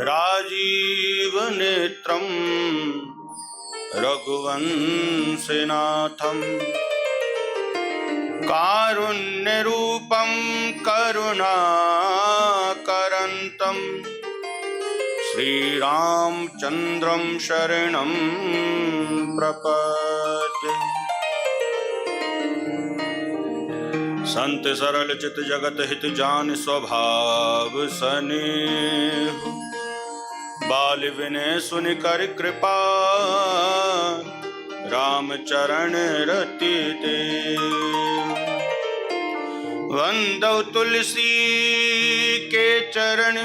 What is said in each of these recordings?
राजीव नेत्रं रघुवंशनाथं कारुण्यरूपं करुणाकरन्तं श्रीरामचन्द्रं शरणं प्रपद्ये। संत सरल चित जगत हित जान स्वभाव स्नेह बाल विनय सुन कर कृपा रामचरण रति देव। वंदौ तुलसी के चरण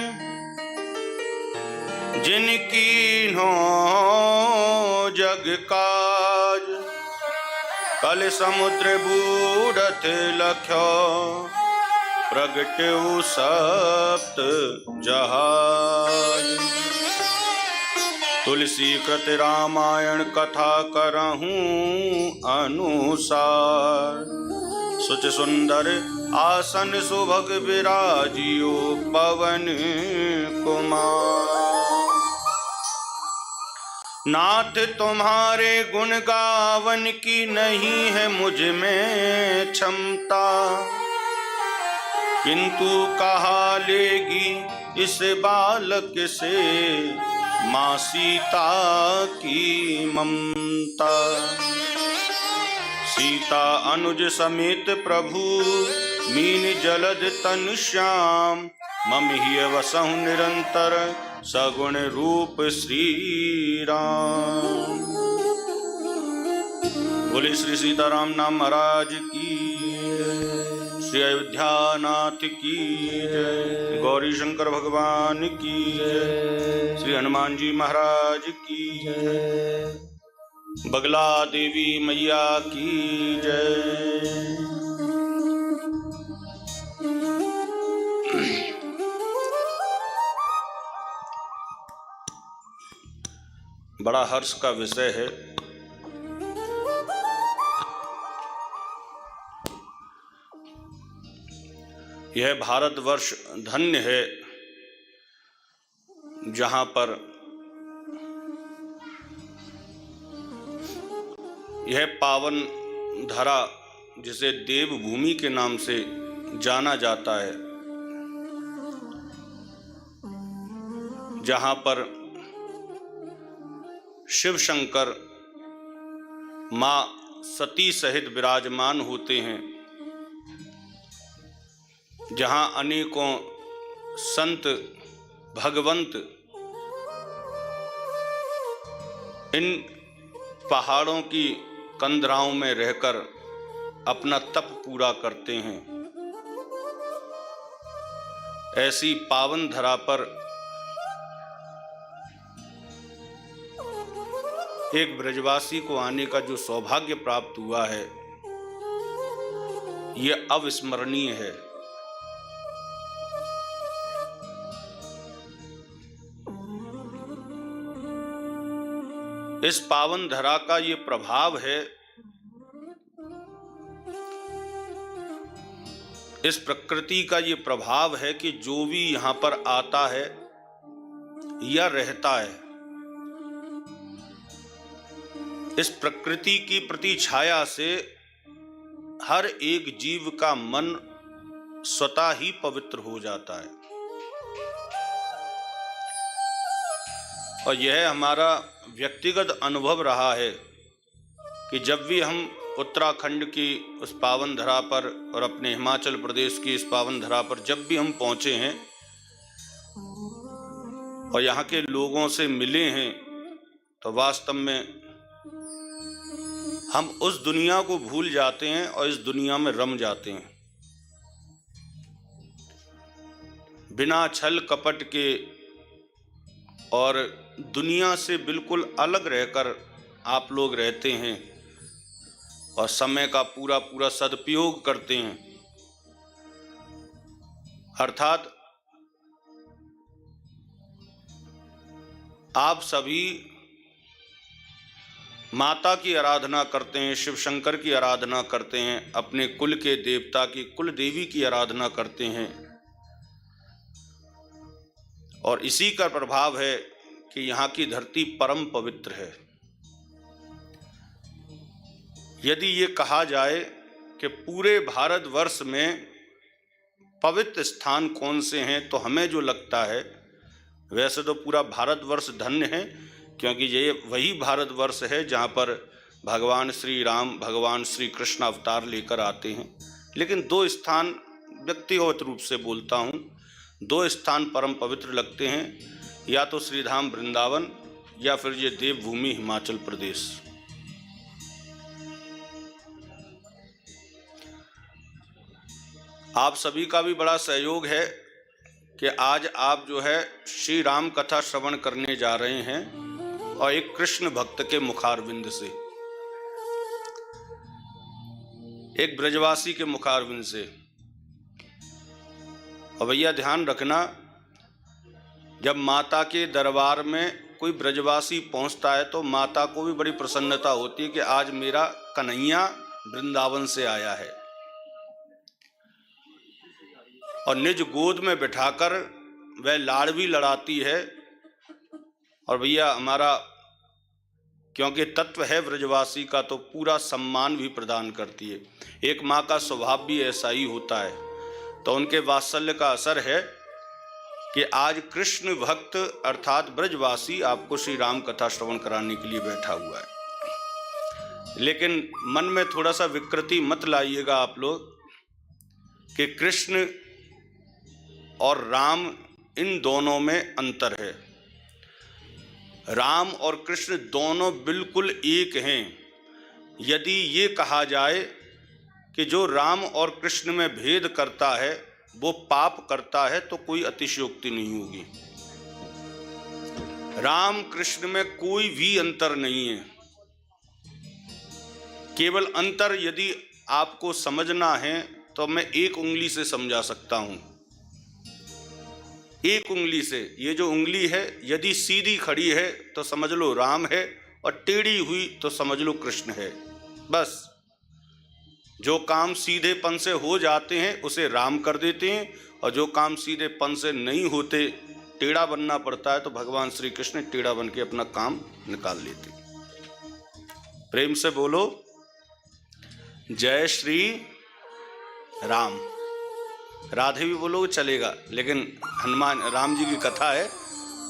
जिनकी हो जग काज कल समुद्र बूढ़त लख्यो प्रगट्यु सप्त जहाज। तुलसी कृत रामायण कथा करहूँ अनुसार सुच सुंदर आसन सुभग विराजियो पवन कुमार। नाथ तुम्हारे गुण गावन की नहीं है मुझ में क्षमता किंतु कहा लेगी इस बालक से माँ सीता की ममता। सीता अनुज समेत प्रभु मीन जलद तन श्याम मम हिय वसहु निरंतर सगुण रूप श्री राम। बोले श्री सीताराम नाम महाराज की, श्री अयोध्या नाथ की जय, गौरी शंकर भगवान की जय, श्री हनुमान जी महाराज की जय, बगला देवी मैया की जय। बड़ा हर्ष का विषय है। यह भारतवर्ष धन्य है जहां पर यह पावन धरा जिसे देवभूमि के नाम से जाना जाता है, जहां पर शिव शंकर मां सती सहित विराजमान होते हैं, जहां अनेकों संत भगवंत इन पहाड़ों की कंदराओं में रहकर अपना तप पूरा करते हैं। ऐसी पावन धरा पर एक ब्रजवासी को आने का जो सौभाग्य प्राप्त हुआ है, यह अविस्मरणीय है। इस पावन धरा का ये प्रभाव है, इस प्रकृति का ये प्रभाव है कि जो भी यहां पर आता है या रहता है, इस प्रकृति की प्रति छाया से हर एक जीव का मन स्वतः ही पवित्र हो जाता है। और यह हमारा व्यक्तिगत अनुभव रहा है कि जब भी हम उत्तराखंड की उस पावन धरा पर और अपने हिमाचल प्रदेश की इस पावन धरा पर जब भी हम पहुंचे हैं और यहाँ के लोगों से मिले हैं, तो वास्तव में हम उस दुनिया को भूल जाते हैं और इस दुनिया में रम जाते हैं। बिना छल कपट के और दुनिया से बिल्कुल अलग रहकर आप लोग रहते हैं और समय का पूरा पूरा सदुपयोग करते हैं। अर्थात आप सभी माता की आराधना करते हैं, शिव शंकर की आराधना करते हैं, अपने कुल के देवता की कुल देवी की आराधना करते हैं और इसी का प्रभाव है कि यहाँ की धरती परम पवित्र है। यदि ये कहा जाए कि पूरे भारतवर्ष में पवित्र स्थान कौन से हैं, तो हमें जो लगता है, वैसे तो पूरा भारतवर्ष धन्य है, क्योंकि ये वही भारतवर्ष है जहाँ पर भगवान श्री राम, भगवान श्री कृष्ण अवतार लेकर आते हैं। लेकिन 2 स्थान, व्यक्तिगत रूप से बोलता हूँ, 2 स्थान परम पवित्र लगते हैं, या तो श्रीधाम वृंदावन या फिर ये देवभूमि हिमाचल प्रदेश। आप सभी का भी बड़ा सहयोग है कि आज आप जो है श्री राम कथा श्रवण करने जा रहे हैं, और एक कृष्ण भक्त के मुखारविंद से, एक ब्रजवासी के मुखारविंद से। और भैया ध्यान रखना, जब माता के दरबार में कोई ब्रजवासी पहुंचता है तो माता को भी बड़ी प्रसन्नता होती है कि आज मेरा कन्हैया वृंदावन से आया है, और निज गोद में बिठाकर वह लाड़ भी लड़ाती है। और भैया हमारा, क्योंकि तत्व है ब्रजवासी का, तो पूरा सम्मान भी प्रदान करती है। एक माँ का स्वभाव भी ऐसा ही होता है, तो उनके वात्सल्य का असर है कि आज कृष्ण भक्त अर्थात ब्रजवासी आपको श्री राम कथा श्रवण कराने के लिए बैठा हुआ है। लेकिन मन में थोड़ा सा विकृति मत लाइएगा आप लोग कि कृष्ण और राम, इन दोनों में अंतर है। राम और कृष्ण दोनों बिल्कुल एक हैं। यदि ये कहा जाए कि जो राम और कृष्ण में भेद करता है वो पाप करता है, तो कोई अतिशयोक्ति नहीं होगी। राम कृष्ण में कोई भी अंतर नहीं है। केवल अंतर यदि आपको समझना है तो मैं एक उंगली से समझा सकता हूं। एक उंगली से, ये जो उंगली है यदि सीधी खड़ी है तो समझ लो राम है, और टेढ़ी हुई तो समझ लो कृष्ण है। बस जो काम सीधेपन से हो जाते हैं उसे राम कर देते हैं, और जो काम सीधेपन से नहीं होते, टेढ़ा बनना पड़ता है, तो भगवान श्री कृष्ण टेढ़ा बन के अपना काम निकाल लेते हैं। प्रेम से बोलो जय श्री राम। राधे भी बोलोगे चलेगा, लेकिन हनुमान राम जी की कथा है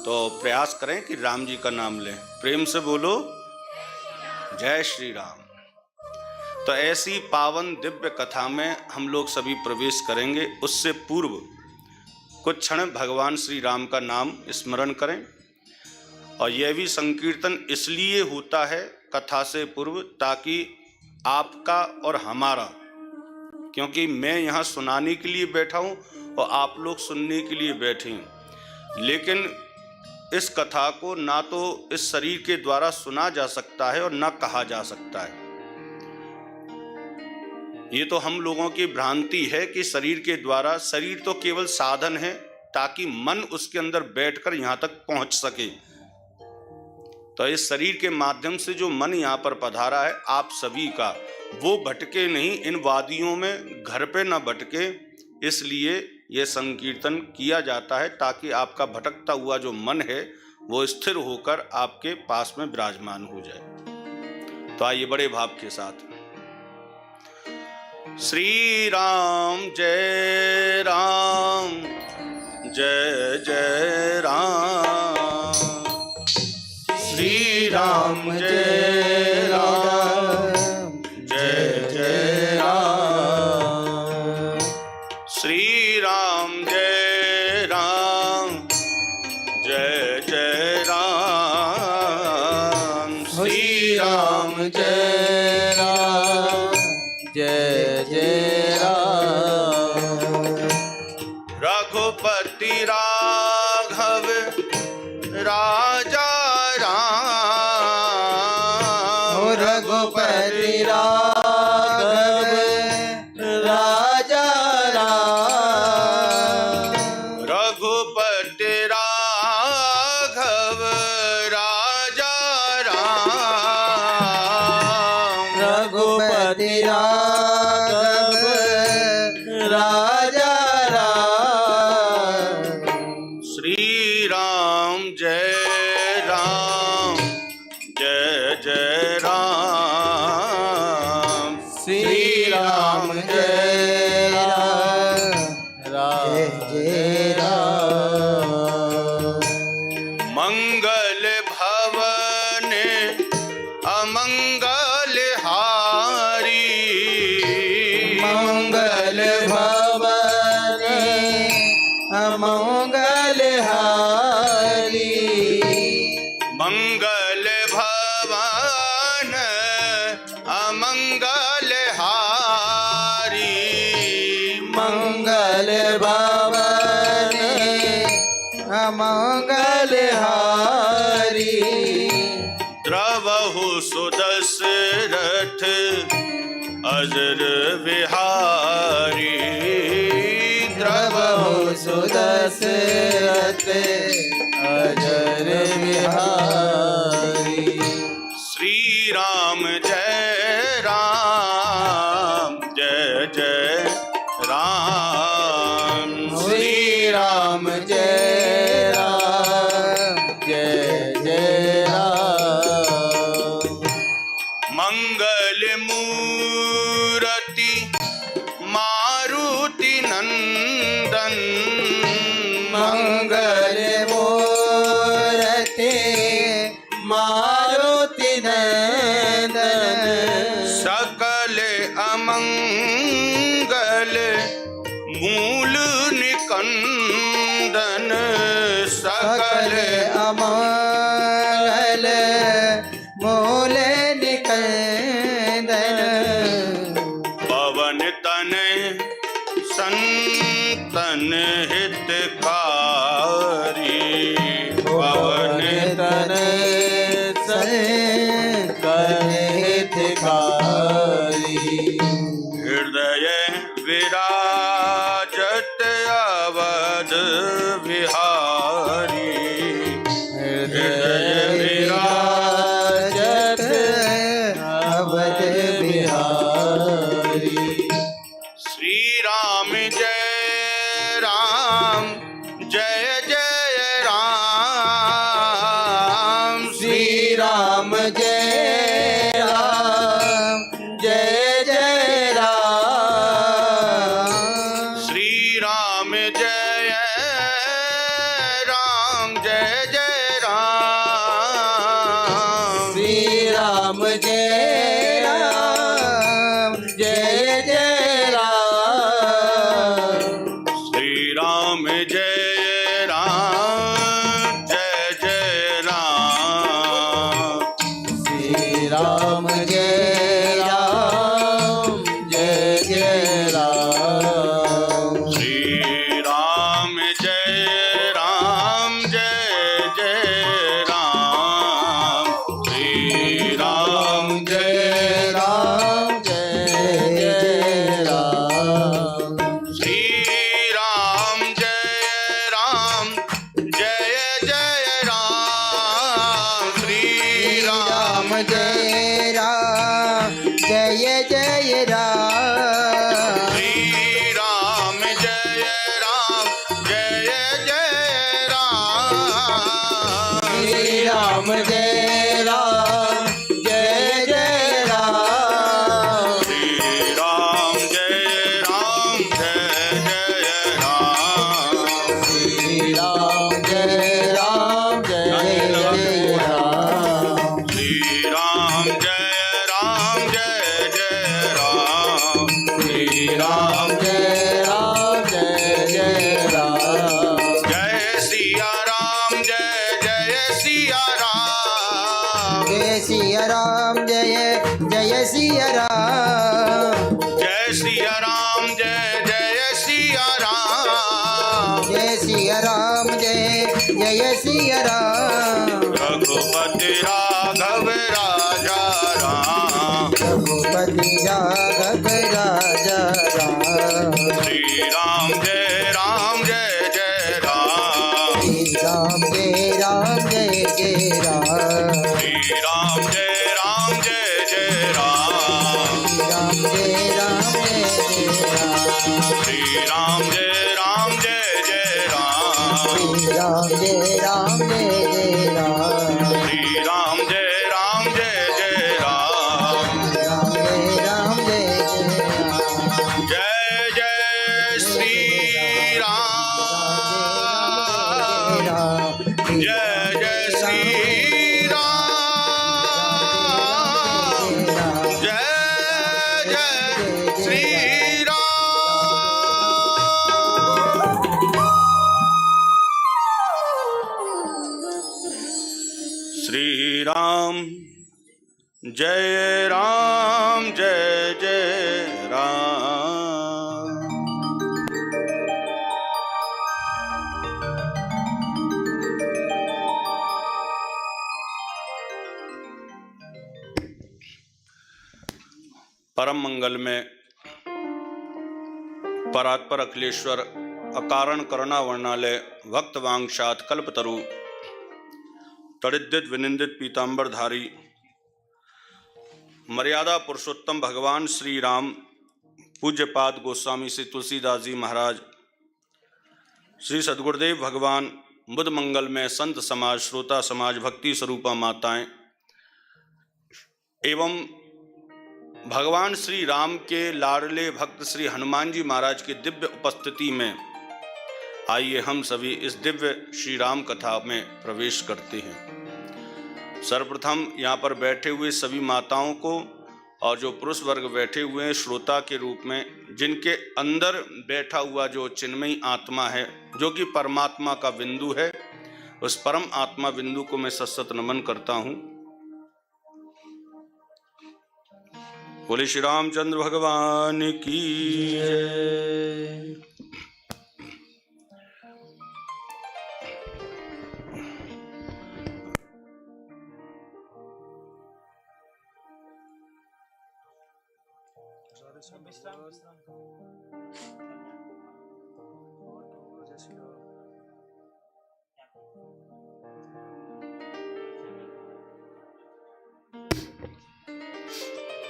तो प्रयास करें कि राम जी का नाम लें। प्रेम से बोलो जय श्री राम। तो ऐसी पावन दिव्य कथा में हम लोग सभी प्रवेश करेंगे। उससे पूर्व कुछ क्षण भगवान श्री राम का नाम स्मरण करें। और यह भी संकीर्तन इसलिए होता है कथा से पूर्व, ताकि आपका और हमारा, क्योंकि मैं यहाँ सुनाने के लिए बैठा हूँ और आप लोग सुनने के लिए बैठे हैं, लेकिन इस कथा को ना तो इस शरीर के द्वारा सुना जा सकता है और ना कहा जा सकता है। ये तो हम लोगों की भ्रांति है कि शरीर के द्वारा, शरीर तो केवल साधन है ताकि मन उसके अंदर बैठकर यहाँ तक पहुँच सके। तो इस शरीर के माध्यम से जो मन यहाँ पर पधारा है आप सभी का, वो भटके नहीं, इन वादियों में घर पे न भटके, इसलिए ये संकीर्तन किया जाता है ताकि आपका भटकता हुआ जो मन है वो स्थिर होकर आपके पास में विराजमान हो जाए। तो आइए बड़े भाव के साथ श्री राम जय राम जय जय राम, श्री राम जय राम जय जय राम, श्री राम जय राम जय जय राम, श्री राम जय राम जय जय राम। रघुपति राघव राजा राम, रघुपति राघव राजा राम, रघुपति राघव राजा राम, रघुपति राघव राजा राम, श्री राम जय राम जय जय राम। श्री राम जय राम जय राम। मंगल भवन अमंगल हारी, मंगल भवन अमंगल हारी। मंगल भवन अमंगल हारी, मंगल भवन अमंगल हारी। द्रवहु सुदशरथ अजर विहारी, द्रवहु सुदशरथ अजर विहारी। श्री राम जय राम जय जय राम। श्री राम जय राम जय जय राम। मंगल मूर्ति मारुति नंदन, मंगल मूर्ति मारुति नंदन। सकल अमंगल मूल निकंदन, सकल अमंगल मूल निकंदन। पवन तन संतन हितकारी, पवन तन संतन हितकारी। हृदय विराजत अवध विहारी, हृदय विराजत अवध बिहारी। श्री राम जय राम जय जय राम। श्री राम जय राम जय जय राम। श्री राम जय राम जय जय राम। श्री राम जय राम जय जय राम। श्री राम जय राम जय जय राम। श्री राम जय राम जय जय राम। श्री राम जय राम जय जय राम। श्री राम जय राम जय जय राम। श्री राम जय राम जय जय राम। श्री राम राम जय राम जय जय राम। श्री राम जय राम जय जय राम। श्री राम जय राम जय जय राम। श्री राम जय राम जय जय राम। श्री राम जय राम जय जय राम। श्री राम जय राम जय जय राम। श्री राम जय राम जय जय राम। जय सिया राम जय जय सिया राम। जय सिया राम जय जय सिया राम। जय सिया राम जय जय सिया राम। जय सिया राम जय जय सिया राम। रघुपति राघव राजा राम। रघुपति राघव राजा राम। श्री राम जय जय राम। श्री राम जय जय राम। श्री राम जय जय राम। राम जय जय राम। श्री राम जय जय राम। श्री राम जय राम जय जय राम श्री राम जय राम जय जय राम राम जय राम जय जय राम जय जय श्री राम जय जय श्री राम जय जय श्री राम। श्री राम जय राम जय जय राम। परम मंगल में परात्पर अखिलेश्वर अकारण करुणा वर्णालय भक्त वांशात कल्पतरु तड़िद्दित विनिंदित पीतांबरधारी मर्यादा पुरुषोत्तम भगवान श्री राम पूज्यपाद गोस्वामी श्री तुलसीदास जी महाराज, श्री सद्गुरुदेव भगवान बुद्ध मंगल में संत समाज, श्रोता समाज, भक्ति स्वरूपा माताएं एवं भगवान श्री राम के लाडले भक्त श्री हनुमान जी महाराज की दिव्य उपस्थिति में आइए हम सभी इस दिव्य श्री राम कथा में प्रवेश करते हैं। सर्वप्रथम यहाँ पर बैठे हुए सभी माताओं को और जो पुरुष वर्ग बैठे हुए हैं श्रोता के रूप में, जिनके अंदर बैठा हुआ जो चिन्मयी आत्मा है जो कि परमात्मा का बिंदु है, उस परम आत्मा बिंदु को मैं सत्सत नमन करता हूँ। बोले श्री रामचंद्र भगवान की जय।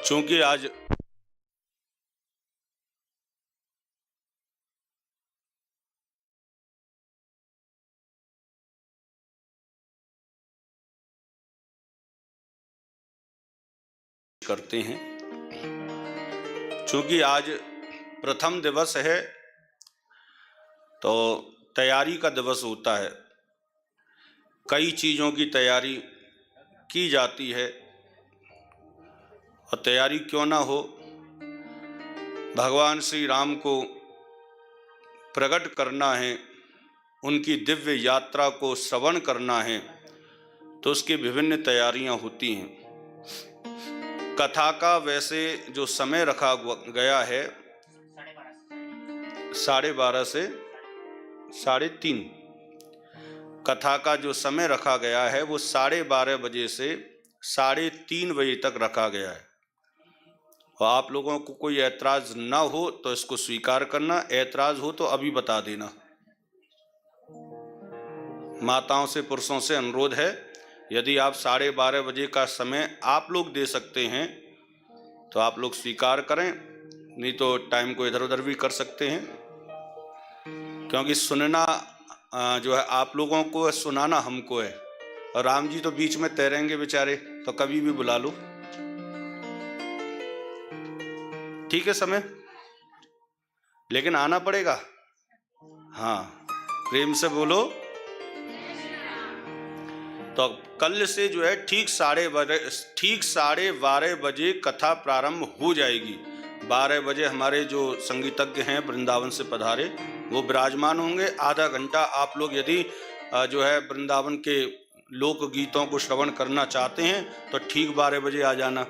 चूंकि आज करते हैं, चूंकि आज प्रथम दिवस है तो तैयारी का दिवस होता है। कई चीज़ों की तैयारी की जाती है और तैयारी क्यों ना हो, भगवान श्री राम को प्रकट करना है, उनकी दिव्य यात्रा को श्रवण करना है, तो उसकी विभिन्न तैयारियां होती हैं। कथा का वैसे जो समय रखा गया है 12:30 से 3:30, कथा का जो समय रखा गया है वो 12:30 बजे से 3:30 बजे तक रखा गया है। और आप लोगों को कोई ऐतराज ना हो तो इसको स्वीकार करना, ऐतराज हो तो अभी बता देना। माताओं से पुरुषों से अनुरोध है, यदि आप 12:30 बजे का समय आप लोग दे सकते हैं तो आप लोग स्वीकार करें, नहीं तो टाइम को इधर उधर भी कर सकते हैं, क्योंकि सुनना जो है आप लोगों को, सुनाना हमको है। और राम जी तो बीच में तैरेंगे बेचारे, तो कभी भी बुला लो, ठीक है समय, लेकिन आना पड़ेगा। हाँ, प्रेम से बोलो। तो कल से जो है ठीक 12:30 बजे कथा प्रारंभ हो जाएगी। 12 बजे हमारे जो संगीतज्ञ हैं वृंदावन से पधारे वो विराजमान होंगे। आधा घंटा आप लोग यदि जो है वृंदावन के लोकगीतों को श्रवण करना चाहते हैं तो ठीक 12 बजे आ जाना,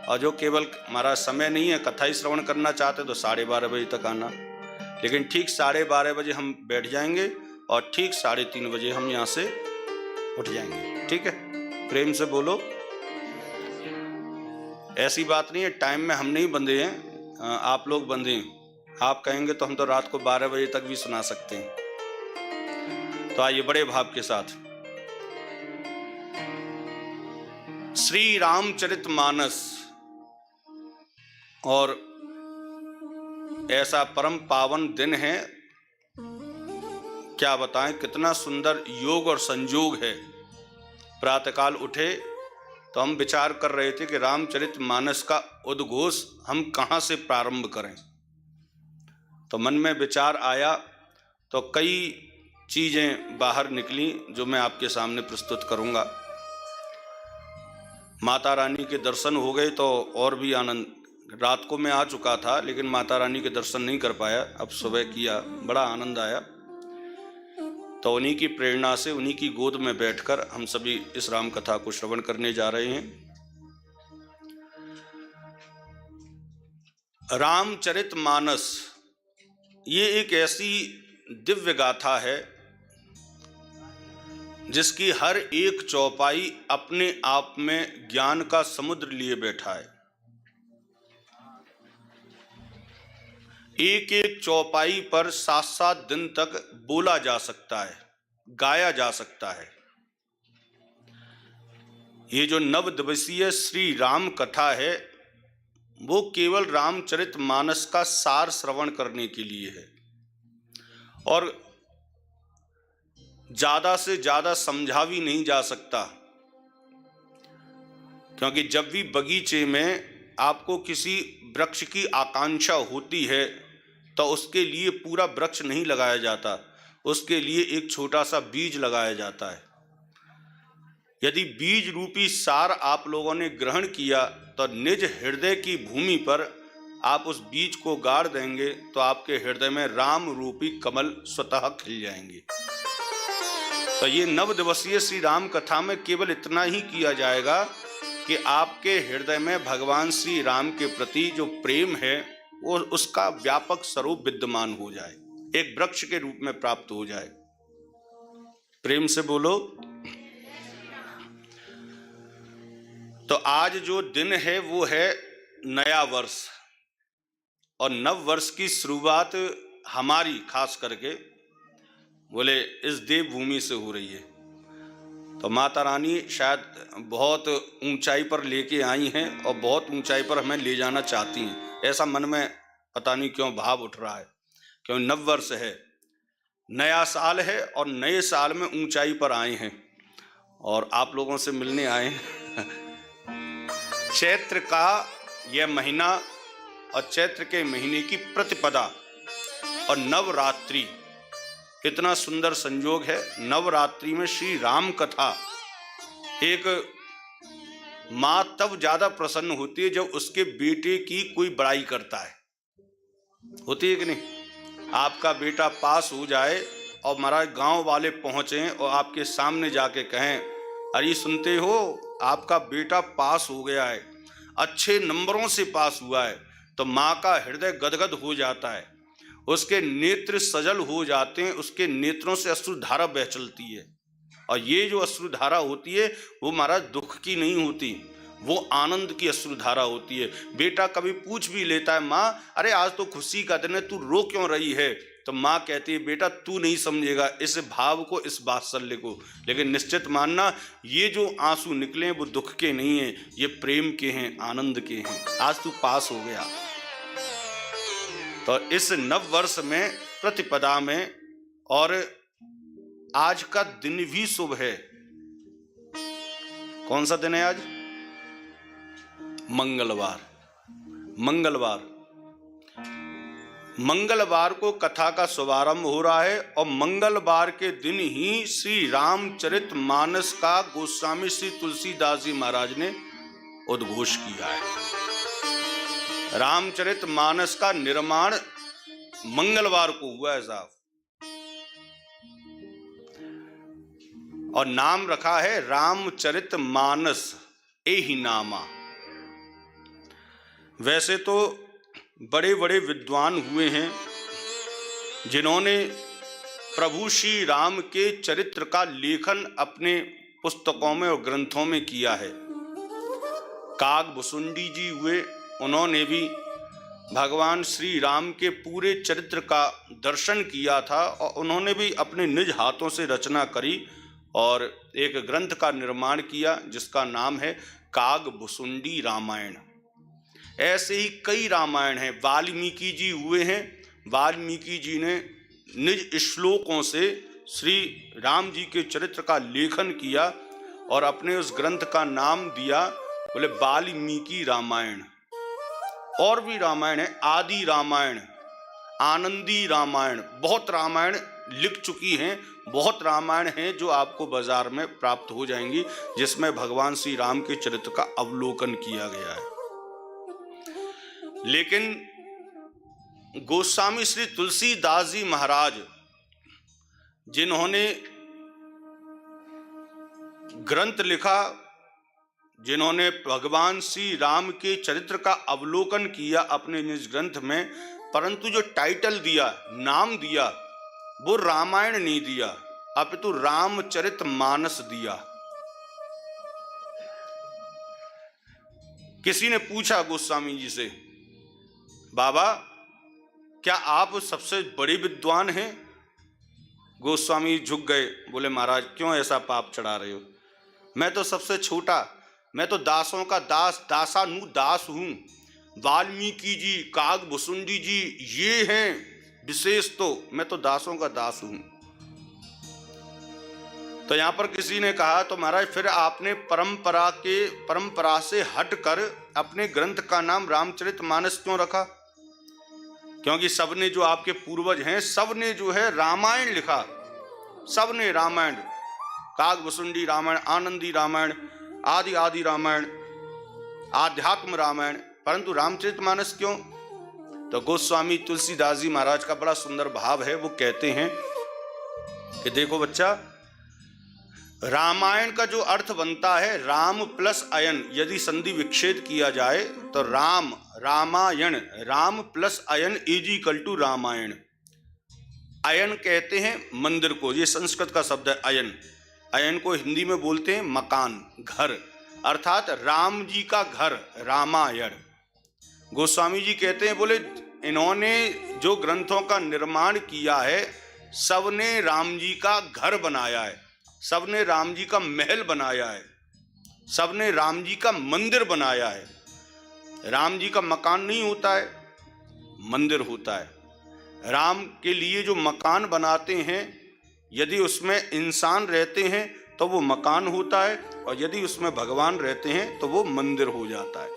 और जो केवल हमारा समय नहीं है कथा ही श्रवण करना चाहते तो 12:30 बजे तक आना। लेकिन ठीक 12:30 बजे हम बैठ जाएंगे और ठीक 3:30 बजे हम यहाँ से उठ जाएंगे, ठीक है? प्रेम से बोलो। ऐसी बात नहीं है टाइम में हम नहीं बंधे हैं, आप लोग बंधे हैं। आप कहेंगे तो हम तो रात को 12 बजे तक भी सुना सकते हैं। तो आइए बड़े भाव के साथ श्री रामचरितमानस और ऐसा परम पावन दिन है क्या बताएं, कितना सुंदर योग और संयोग है। प्रातःकाल उठे तो हम विचार कर रहे थे कि रामचरितमानस का उद्घोष हम कहाँ से प्रारंभ करें। तो मन में विचार आया तो कई चीज़ें बाहर निकली जो मैं आपके सामने प्रस्तुत करूँगा। माता रानी के दर्शन हो गए तो और भी आनंद। रात को मैं आ चुका था लेकिन माता रानी के दर्शन नहीं कर पाया, अब सुबह किया, बड़ा आनंद आया। तो उन्हीं की प्रेरणा से, उन्हीं की गोद में बैठकर हम सभी इस राम कथा को श्रवण करने जा रहे हैं। रामचरितमानस ये एक ऐसी दिव्य गाथा है जिसकी हर एक चौपाई अपने आप में ज्ञान का समुद्र लिए बैठा है। एक एक चौपाई पर 7-7 दिन तक बोला जा सकता है, गाया जा सकता है। ये जो 9 दिवसीय श्री राम कथा है वो केवल रामचरितमानस का सार श्रवण करने के लिए है और ज्यादा से ज्यादा समझा भी नहीं जा सकता, क्योंकि जब भी बगीचे में आपको किसी वृक्ष की आकांक्षा होती है तो उसके लिए पूरा वृक्ष नहीं लगाया जाता, उसके लिए एक छोटा सा बीज लगाया जाता है। यदि बीज रूपी सार आप लोगों ने ग्रहण किया तो निज हृदय की भूमि पर आप उस बीज को गाड़ देंगे तो आपके हृदय में राम रूपी कमल स्वतः खिल जाएंगे। तो ये 9 दिवसीय श्री राम कथा में केवल इतना ही किया जाएगा कि आपके हृदय में भगवान श्री राम के प्रति जो प्रेम है वो उसका व्यापक स्वरूप विद्यमान हो जाए, एक वृक्ष के रूप में प्राप्त हो जाए। प्रेम से बोलो। तो आज जो दिन है वो है नया वर्ष और नव वर्ष की शुरुआत हमारी खास करके बोले इस देवभूमि से हो रही है। तो माता रानी शायद बहुत ऊंचाई पर लेके आई हैं और बहुत ऊंचाई पर हमें ले जाना चाहती हैं, ऐसा मन में पता नहीं क्यों भाव उठ रहा है। क्यों, नव वर्ष है, नया साल है और नए साल में ऊंचाई पर आए हैं और आप लोगों से मिलने आए हैं। चैत्र का यह महीना और चैत्र के महीने की प्रतिपदा और नवरात्रि, इतना सुंदर संयोग है। नवरात्रि में श्री राम कथा, एक माँ तब ज्यादा प्रसन्न होती है जब उसके बेटे की कोई बड़ाई करता है, होती है कि नहीं। आपका बेटा पास हो जाए और महाराज गांव वाले पहुंचे और आपके सामने जाके कहें, अरे सुनते हो आपका बेटा पास हो गया है, अच्छे नंबरों से पास हुआ है, तो माँ का हृदय गदगद हो जाता है, उसके नेत्र सजल हो जाते हैं, उसके नेत्रों से अश्रुधारा बह चलती है। और ये जो अश्रुधारा होती है वो महाराज दुख की नहीं होती, वो आनंद की अश्रुधारा होती है। बेटा कभी पूछ भी लेता है, माँ अरे आज तो खुशी का दिन है, तू रो क्यों रही है। तो माँ कहती है, बेटा तू नहीं समझेगा इस भाव को, इस वात्सल्य को, लेकिन निश्चित मानना ये जो आंसू निकले वो दुख के नहीं हैं, ये प्रेम के हैं, आनंद के हैं। आज तू पास हो गया। तो इस नव वर्ष में प्रतिपदा में, और आज का दिन भी शुभ है। कौन सा दिन है आज? मंगलवार। मंगलवार को कथा का शुभारंभ हो रहा है और मंगलवार के दिन ही श्री रामचरितमानस का गोस्वामी श्री तुलसीदास जी महाराज ने उद्घोष किया है। रामचरितमानस का निर्माण मंगलवार को हुआ है साहब, और नाम रखा है रामचरितमानस एहि नामा। वैसे तो बड़े बड़े विद्वान हुए हैं जिन्होंने प्रभु श्री राम के चरित्र का लेखन अपने पुस्तकों में और ग्रंथों में किया है। कागभुसुंडी जी हुए, उन्होंने भी भगवान श्री राम के पूरे चरित्र का दर्शन किया था और उन्होंने भी अपने निज हाथों से रचना करी और एक ग्रंथ का निर्माण किया जिसका नाम है कागभुसुंडी रामायण। ऐसे ही कई रामायण हैं। वाल्मीकि जी हुए हैं, वाल्मीकि जी ने निज श्लोकों से श्री राम जी के चरित्र का लेखन किया और अपने उस ग्रंथ का नाम दिया बोले वाल्मीकि रामायण। और भी रामायण है, आदि रामायण, आनंदी रामायण, बहुत रामायण लिख चुकी हैं, बहुत रामायण हैं जो आपको बाजार में प्राप्त हो जाएंगी, जिसमें भगवान श्री राम के चरित्र का अवलोकन किया गया है। लेकिन गोस्वामी श्री तुलसीदास जी महाराज, जिन्होंने ग्रंथ लिखा, जिन्होंने भगवान श्री राम के चरित्र का अवलोकन किया अपने निज ग्रंथ में, परंतु जो टाइटल दिया, नाम दिया, वो रामायण नहीं दिया, अपितु रामचरितमानस दिया। किसी ने पूछा गोस्वामी जी से, बाबा क्या आप सबसे बड़े विद्वान हैं? गोस्वामी झुक गए, बोले महाराज क्यों ऐसा पाप चढ़ा रहे हो? मैं तो सबसे छोटा, मैं तो दासों का दास, दासानुदास हूं। वाल्मीकि जी, कागभूषुंडी जी ये हैं विशेष, तो मैं तो दासों का दास हूं। तो यहां पर किसी ने कहा, तो महाराज फिर आपने परंपरा से हटकर अपने ग्रंथ का नाम रामचरितमानस क्यों रखा? क्योंकि सबने जो आपके पूर्वज हैं, सबने जो है रामायण लिखा, सबने रामायण, कागभूषुंडी रामायण, आनंदी रामायण, आदि रामायण, आध्यात्म रामायण, परंतु रामचरितमानस क्यों? तो गोस्वामी तुलसीदास जी महाराज का बड़ा सुंदर भाव है। वो कहते हैं कि देखो बच्चा, रामायण का जो अर्थ बनता है राम प्लस अयन, यदि संधि विच्छेद किया जाए तो राम, रामायण, राम प्लस अयन इज इक्वल टू रामायण। अयन कहते हैं मंदिर को, ये संस्कृत का शब्द है अयन। अयन को हिंदी में बोलते हैं मकान, घर, अर्थात राम जी का घर, रामायण। गोस्वामी जी कहते हैं, बोले इन्होंने जो ग्रंथों का निर्माण किया है, सबने राम जी का घर बनाया है, सबने राम जी का महल बनाया है, सबने राम जी का मंदिर बनाया है। राम जी का मकान नहीं होता है, मंदिर होता है। राम के लिए जो मकान बनाते हैं, यदि उसमें इंसान रहते हैं तो वो मकान होता है, और यदि उसमें भगवान रहते हैं तो वो मंदिर हो जाता है।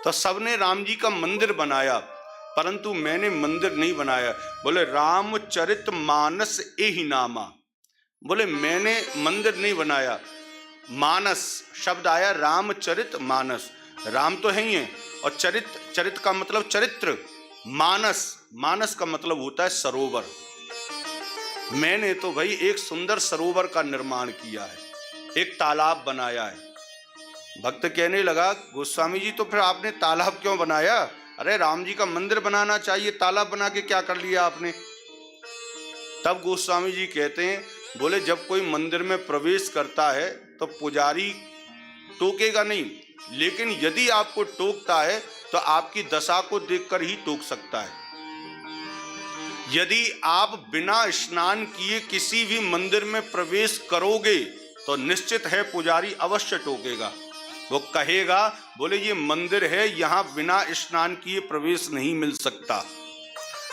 तो सबने राम जी का मंदिर बनाया, परंतु मैंने मंदिर नहीं बनाया। बोले रामचरितमानस एहि नामा, बोले मैंने मंदिर नहीं बनाया। मानस शब्द आया, रामचरितमानस, राम तो है ही है, और चरित का मतलब चरित्र, मानस का मतलब होता है सरोवर। मैंने तो भाई एक सुंदर सरोवर का निर्माण किया है, एक तालाब बनाया है। भक्त कहने लगा, गोस्वामी जी तो फिर आपने तालाब क्यों बनाया? अरे राम जी का मंदिर बनाना चाहिए, तालाब बना के क्या कर लिया आपने? तब गोस्वामी जी कहते हैं, बोले जब कोई मंदिर में प्रवेश करता है तो पुजारी टोकेगा नहीं, लेकिन यदि आपको टोकता है तो आपकी दशा को देखकर ही टोक सकता है। यदि आप बिना स्नान किए किसी भी मंदिर में प्रवेश करोगे तो निश्चित है पुजारी अवश्य टोकेगा। वो कहेगा, बोले ये मंदिर है, यहाँ बिना स्नान किए प्रवेश नहीं मिल सकता।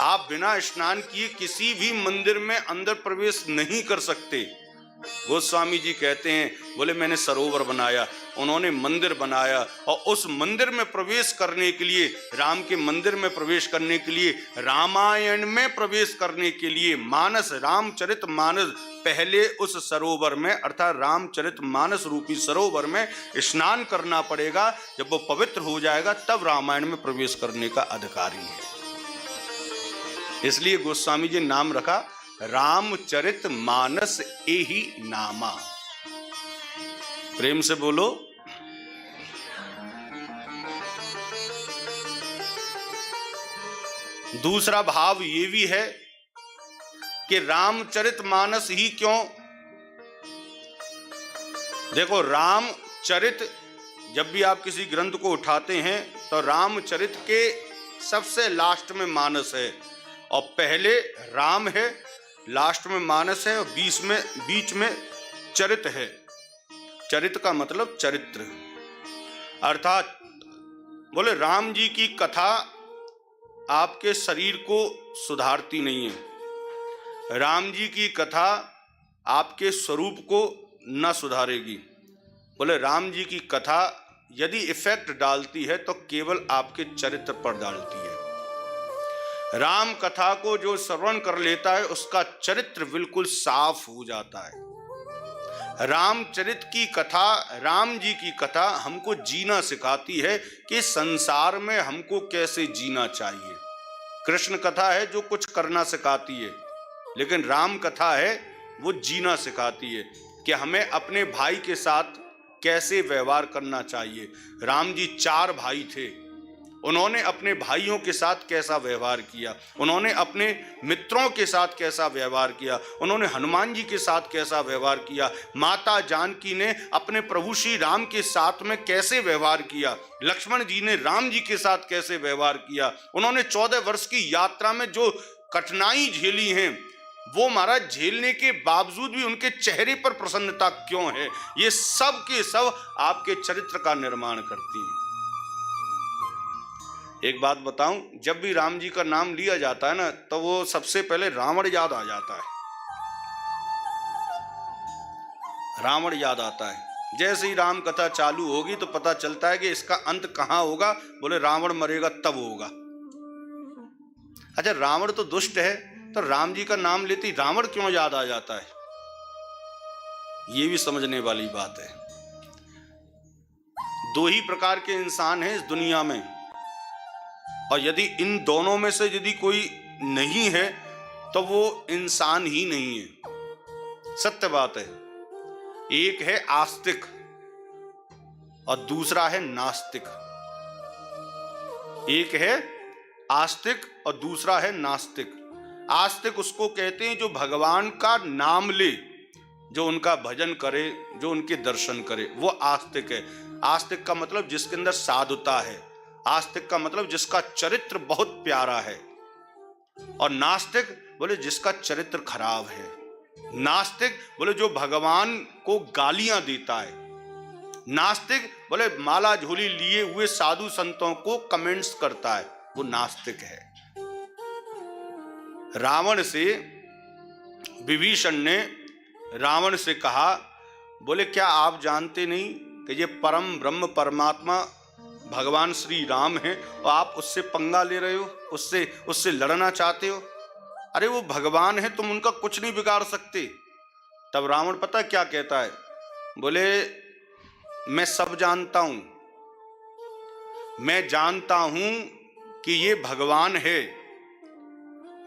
आप बिना स्नान किए किसी भी मंदिर में अंदर प्रवेश नहीं कर सकते। गोस्वामी जी कहते हैं, बोले मैंने सरोवर बनाया, उन्होंने मंदिर बनाया, और उस मंदिर में प्रवेश करने के लिए, राम के मंदिर में प्रवेश करने के लिए, रामायण में प्रवेश करने के लिए मानस, रामचरितमानस, पहले उस सरोवर में अर्थात रामचरितमानस रूपी सरोवर में स्नान करना पड़ेगा। जब वो पवित्र हो जाएगा तब रामायण में प्रवेश करने का अधिकारी है। इसलिए गोस्वामी जी नाम रखा रामचरितमानस एहि नामा। प्रेम से बोलो। दूसरा भाव ये भी है कि रामचरितमानस ही क्यों? देखो, रामचरित जब भी आप किसी ग्रंथ को उठाते हैं तो रामचरित के सबसे लास्ट में मानस है, और पहले राम है, लास्ट में मानस है, और बीच में चरित है। चरित का मतलब चरित्र, अर्थात बोले राम जी की कथा आपके शरीर को सुधारती नहीं है, राम जी की कथा आपके स्वरूप को न सुधारेगी। बोले राम जी की कथा यदि इफेक्ट डालती है तो केवल आपके चरित्र पर डालती है। राम कथा को जो श्रवण कर लेता है उसका चरित्र बिल्कुल साफ हो जाता है। रामचरित की कथा, राम जी की कथा हमको जीना सिखाती है कि संसार में हमको कैसे जीना चाहिए। कृष्ण कथा है जो कुछ करना सिखाती है, लेकिन राम कथा है वो जीना सिखाती है कि हमें अपने भाई के साथ कैसे व्यवहार करना चाहिए। राम जी 4 भाई थे, उन्होंने अपने भाइयों के साथ कैसा व्यवहार किया, उन्होंने अपने मित्रों के साथ कैसा व्यवहार किया, उन्होंने हनुमान जी के साथ कैसा व्यवहार किया, माता जानकी ने अपने प्रभु श्री राम के साथ में कैसे व्यवहार किया, लक्ष्मण जी ने राम जी के साथ कैसे व्यवहार किया, उन्होंने 14 वर्ष की यात्रा में जो कठिनाई झेली हैं वो महाराज झेलने के बावजूद भी उनके चेहरे पर प्रसन्नता क्यों है, ये सब के सब आपके चरित्र का निर्माण करती हैं। एक बात बताऊं, जब भी राम जी का नाम लिया जाता है ना तो वो सबसे पहले रावण याद आ जाता है। रावण याद आता है। जैसे ही राम कथा चालू होगी तो पता चलता है कि इसका अंत कहां होगा। बोले रावण मरेगा तब होगा। अच्छा, रावण तो दुष्ट है तो राम जी का नाम लेती रावण क्यों याद आ जाता है, ये भी समझने वाली बात है। 2 ही प्रकार के इंसान हैं इस दुनिया में, और यदि इन दोनों में से यदि कोई नहीं है तो वो इंसान ही नहीं है। सत्य बात है। एक है आस्तिक और दूसरा है नास्तिक। एक है आस्तिक और दूसरा है नास्तिक। आस्तिक उसको कहते हैं जो भगवान का नाम ले, जो उनका भजन करे, जो उनके दर्शन करे, वो आस्तिक है। आस्तिक का मतलब जिसके अंदर साधुता है। आस्तिक का मतलब जिसका चरित्र बहुत प्यारा है। और नास्तिक बोले जिसका चरित्र खराब है। नास्तिक बोले जो भगवान को गालियां देता है। नास्तिक बोले माला झोली लिए हुए साधु संतों को कमेंट्स करता है, वो नास्तिक है। रावण से विभीषण ने रावण से कहा, बोले क्या आप जानते नहीं कि ये परम ब्रह्म परमात्मा भगवान श्री राम हैं और आप उससे पंगा ले रहे हो, उससे लड़ना चाहते हो? अरे वो भगवान है, तुम उनका कुछ नहीं बिगाड़ सकते। तब रावण पता क्या कहता है, बोले मैं सब जानता हूं, मैं जानता हूं कि ये भगवान है,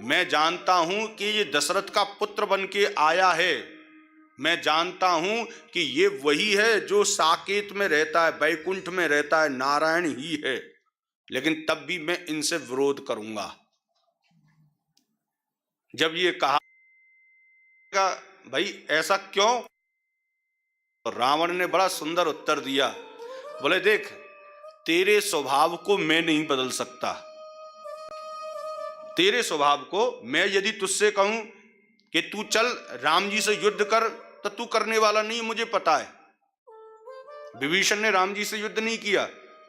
मैं जानता हूं कि ये दशरथ का पुत्र बन के आया है, मैं जानता हूं कि ये वही है जो साकेत में रहता है, बैकुंठ में रहता है, नारायण ही है, लेकिन तब भी मैं इनसे विरोध करूंगा। जब ये कहा भाई ऐसा क्यों, तो रावण ने बड़ा सुंदर उत्तर दिया। बोले देख, तेरे स्वभाव को मैं नहीं बदल सकता। तेरे स्वभाव को मैं यदि तुझसे कहूं कि तू चल राम जी से युद्ध कर तो तू करने वाला नहीं, मुझे पता है। विभीषण ने राम जी से युद्ध नहीं किया,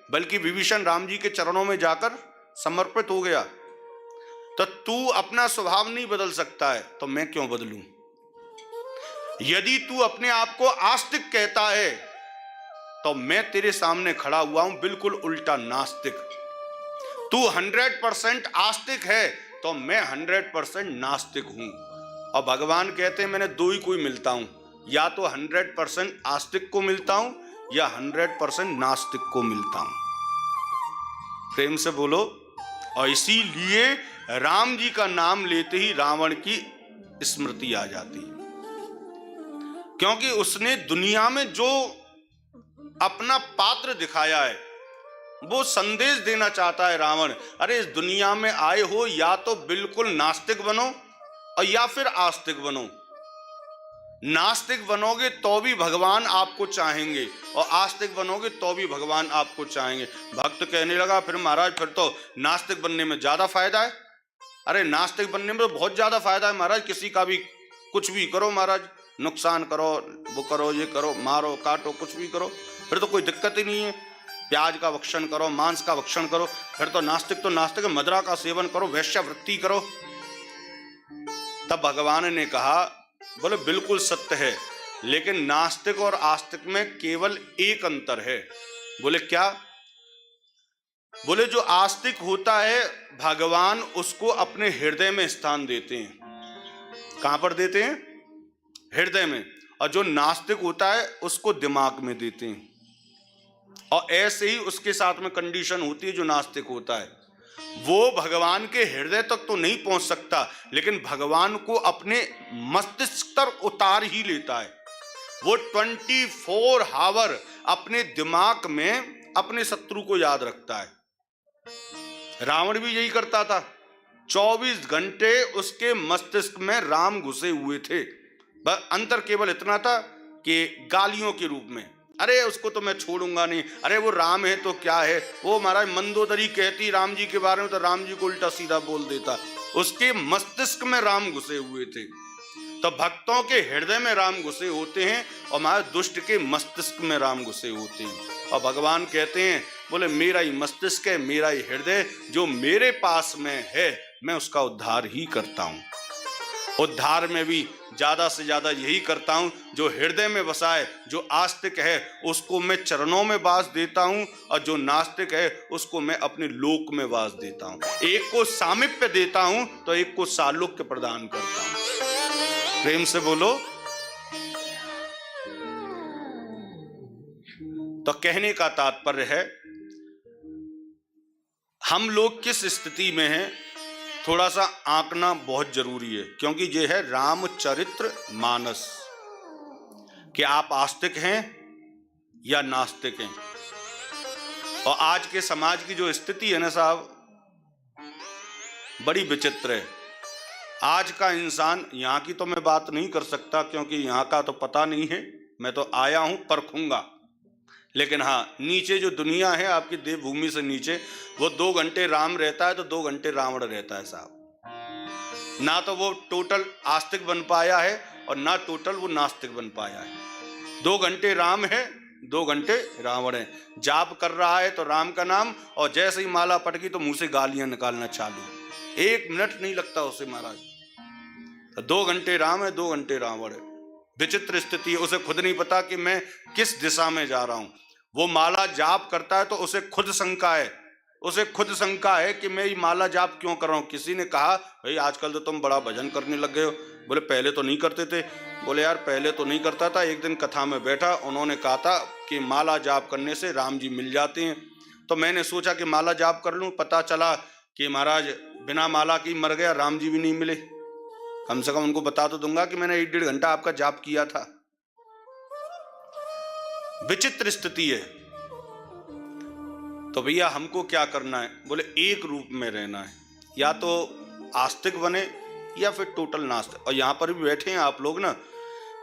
बल्कि विभीषण राम जी के चरणों में जाकर समर्पित हो गया। तो तू अपना स्वभाव नहीं बदल सकता है तो मैं क्यों बदलूं? यदि तू अपने आप को आस्तिक कहता है तो मैं तेरे सामने खड़ा हुआ हूं बिल्कुल उल्टा नास्तिक। तू 100% आस्तिक है तो मैं 100% नास्तिक हूं। और भगवान कहते हैं मैंने 2 ही कोई मिलता हूं, या तो 100% आस्तिक को मिलता हूं या 100% नास्तिक को मिलता हूं। प्रेम से बोलो। और इसीलिए राम जी का नाम लेते ही रावण की स्मृति आ जाती है, क्योंकि उसने दुनिया में जो अपना पात्र दिखाया है वो संदेश देना चाहता है रावण। अरे इस दुनिया में आए हो या तो बिल्कुल नास्तिक बनो और या फिर आस्तिक बनो। नास्तिक बनोगे तो भी भगवान आपको चाहेंगे और आस्तिक बनोगे तो भी भगवान आपको चाहेंगे। भक्त कहने लगा फिर महाराज फिर तो नास्तिक बनने में ज्यादा फायदा है। अरे नास्तिक बनने में तो बहुत ज्यादा फायदा है महाराज, किसी का भी कुछ भी करो महाराज, नुकसान करो, वो करो, ये करो, मारो काटो, कुछ भी करो, फिर तो कोई दिक्कत ही नहीं है। प्याज का भक्षण करो, मांस का भक्षण करो, फिर तो नास्तिक है। मदिरा का सेवन करो, वैश्यावृत्ति करो, तब भगवान ने कहा, बोले बिल्कुल सत्य है, लेकिन नास्तिक और आस्तिक में केवल एक अंतर है। बोले क्या? बोले जो आस्तिक होता है भगवान उसको अपने हृदय में स्थान देते हैं। कहां पर देते हैं? हृदय में। और जो नास्तिक होता है उसको दिमाग में देते हैं। और ऐसे ही उसके साथ में कंडीशन होती है। जो नास्तिक होता है वो भगवान के हृदय तक तो नहीं पहुंच सकता, लेकिन भगवान को अपने मस्तिष्क तक उतार ही लेता है। वो 24 आवर अपने दिमाग में अपने शत्रु को याद रखता है। रावण भी यही करता था। 24 घंटे उसके मस्तिष्क में राम घुसे हुए थे। बस अंतर केवल इतना था कि गालियों के रूप में, अरे उसको तो मैं छोड़ूंगा नहीं, अरे वो राम है तो क्या है, वो महाराज मंदोदरी कहती राम जी के बारे में तो राम जी को उल्टा सीधा बोल देता। उसके मस्तिष्क में राम घुसे हुए थे। तो भक्तों के हृदय में राम घुसे होते हैं और महाराज दुष्ट के मस्तिष्क में राम घुसे होते हैं। और भगवान कहते हैं, बोले मेरा ही मस्तिष्क है, मेरा ही हृदय जो मेरे पास में है, मैं उसका उद्धार ही करता हूं। उद्धार में भी ज्यादा से ज्यादा यही करता हूं जो हृदय में बसा है। जो आस्तिक है उसको मैं चरणों में वास देता हूं, और जो नास्तिक है उसको मैं अपने लोक में वास देता हूं। एक को सामीप्य देता हूं तो एक को सालोक्य प्रदान करता हूं। प्रेम से बोलो। तो कहने का तात्पर्य है हम लोग किस स्थिति में हैं थोड़ा सा आंकना बहुत जरूरी है, क्योंकि ये है रामचरित्र मानस कि आप आस्तिक हैं या नास्तिक हैं। और आज के समाज की जो स्थिति है ना साहब, बड़ी विचित्र है। आज का इंसान, यहाँ की तो मैं बात नहीं कर सकता क्योंकि यहाँ का तो पता नहीं है, मैं तो आया हूं परखूंगा। लेकिन हाँ, नीचे जो दुनिया है आपकी देवभूमि से नीचे, वो 2 घंटे राम रहता है तो 2 घंटे रावण रहता है साहब। ना तो वो टोटल आस्तिक बन पाया है और ना टोटल वो नास्तिक बन पाया है। 2 घंटे राम है, 2 घंटे रावण है। जाप कर रहा है तो राम का नाम, और जैसे ही माला पट गई तो मुंह से गालियां निकालना चालू। 1 मिनट नहीं लगता उसे महाराज। तो 2 घंटे राम है, 2 घंटे रावण है। विचित्र स्थिति है। उसे खुद नहीं पता कि मैं किस दिशा में जा रहा हूं। वो माला जाप करता है तो उसे खुद शंका है, उसे खुद शंका है कि मैं ये माला जाप क्यों कर रहा हूं। किसी ने कहा, भाई आजकल तो तुम बड़ा भजन करने लग गए हो। बोले पहले तो नहीं करते थे। बोले यार पहले तो नहीं करता था, एक दिन कथा में बैठा, उन्होंने कहा था कि माला जाप करने से राम जी मिल जाते हैं। तो मैंने सोचा कि माला जाप कर लूं। पता चला कि महाराज बिना माला की मर गया, राम जी भी नहीं मिले। कम से कम उनको बता तो दूंगा कि मैंने 1-1.5 घंटा आपका जाप किया था। विचित्र स्थिति है। तो भैया हमको क्या करना है? बोले एक रूप में रहना है, या तो आस्तिक बने या फिर टोटल नास्तिक। और यहां पर भी बैठे हैं आप लोग ना,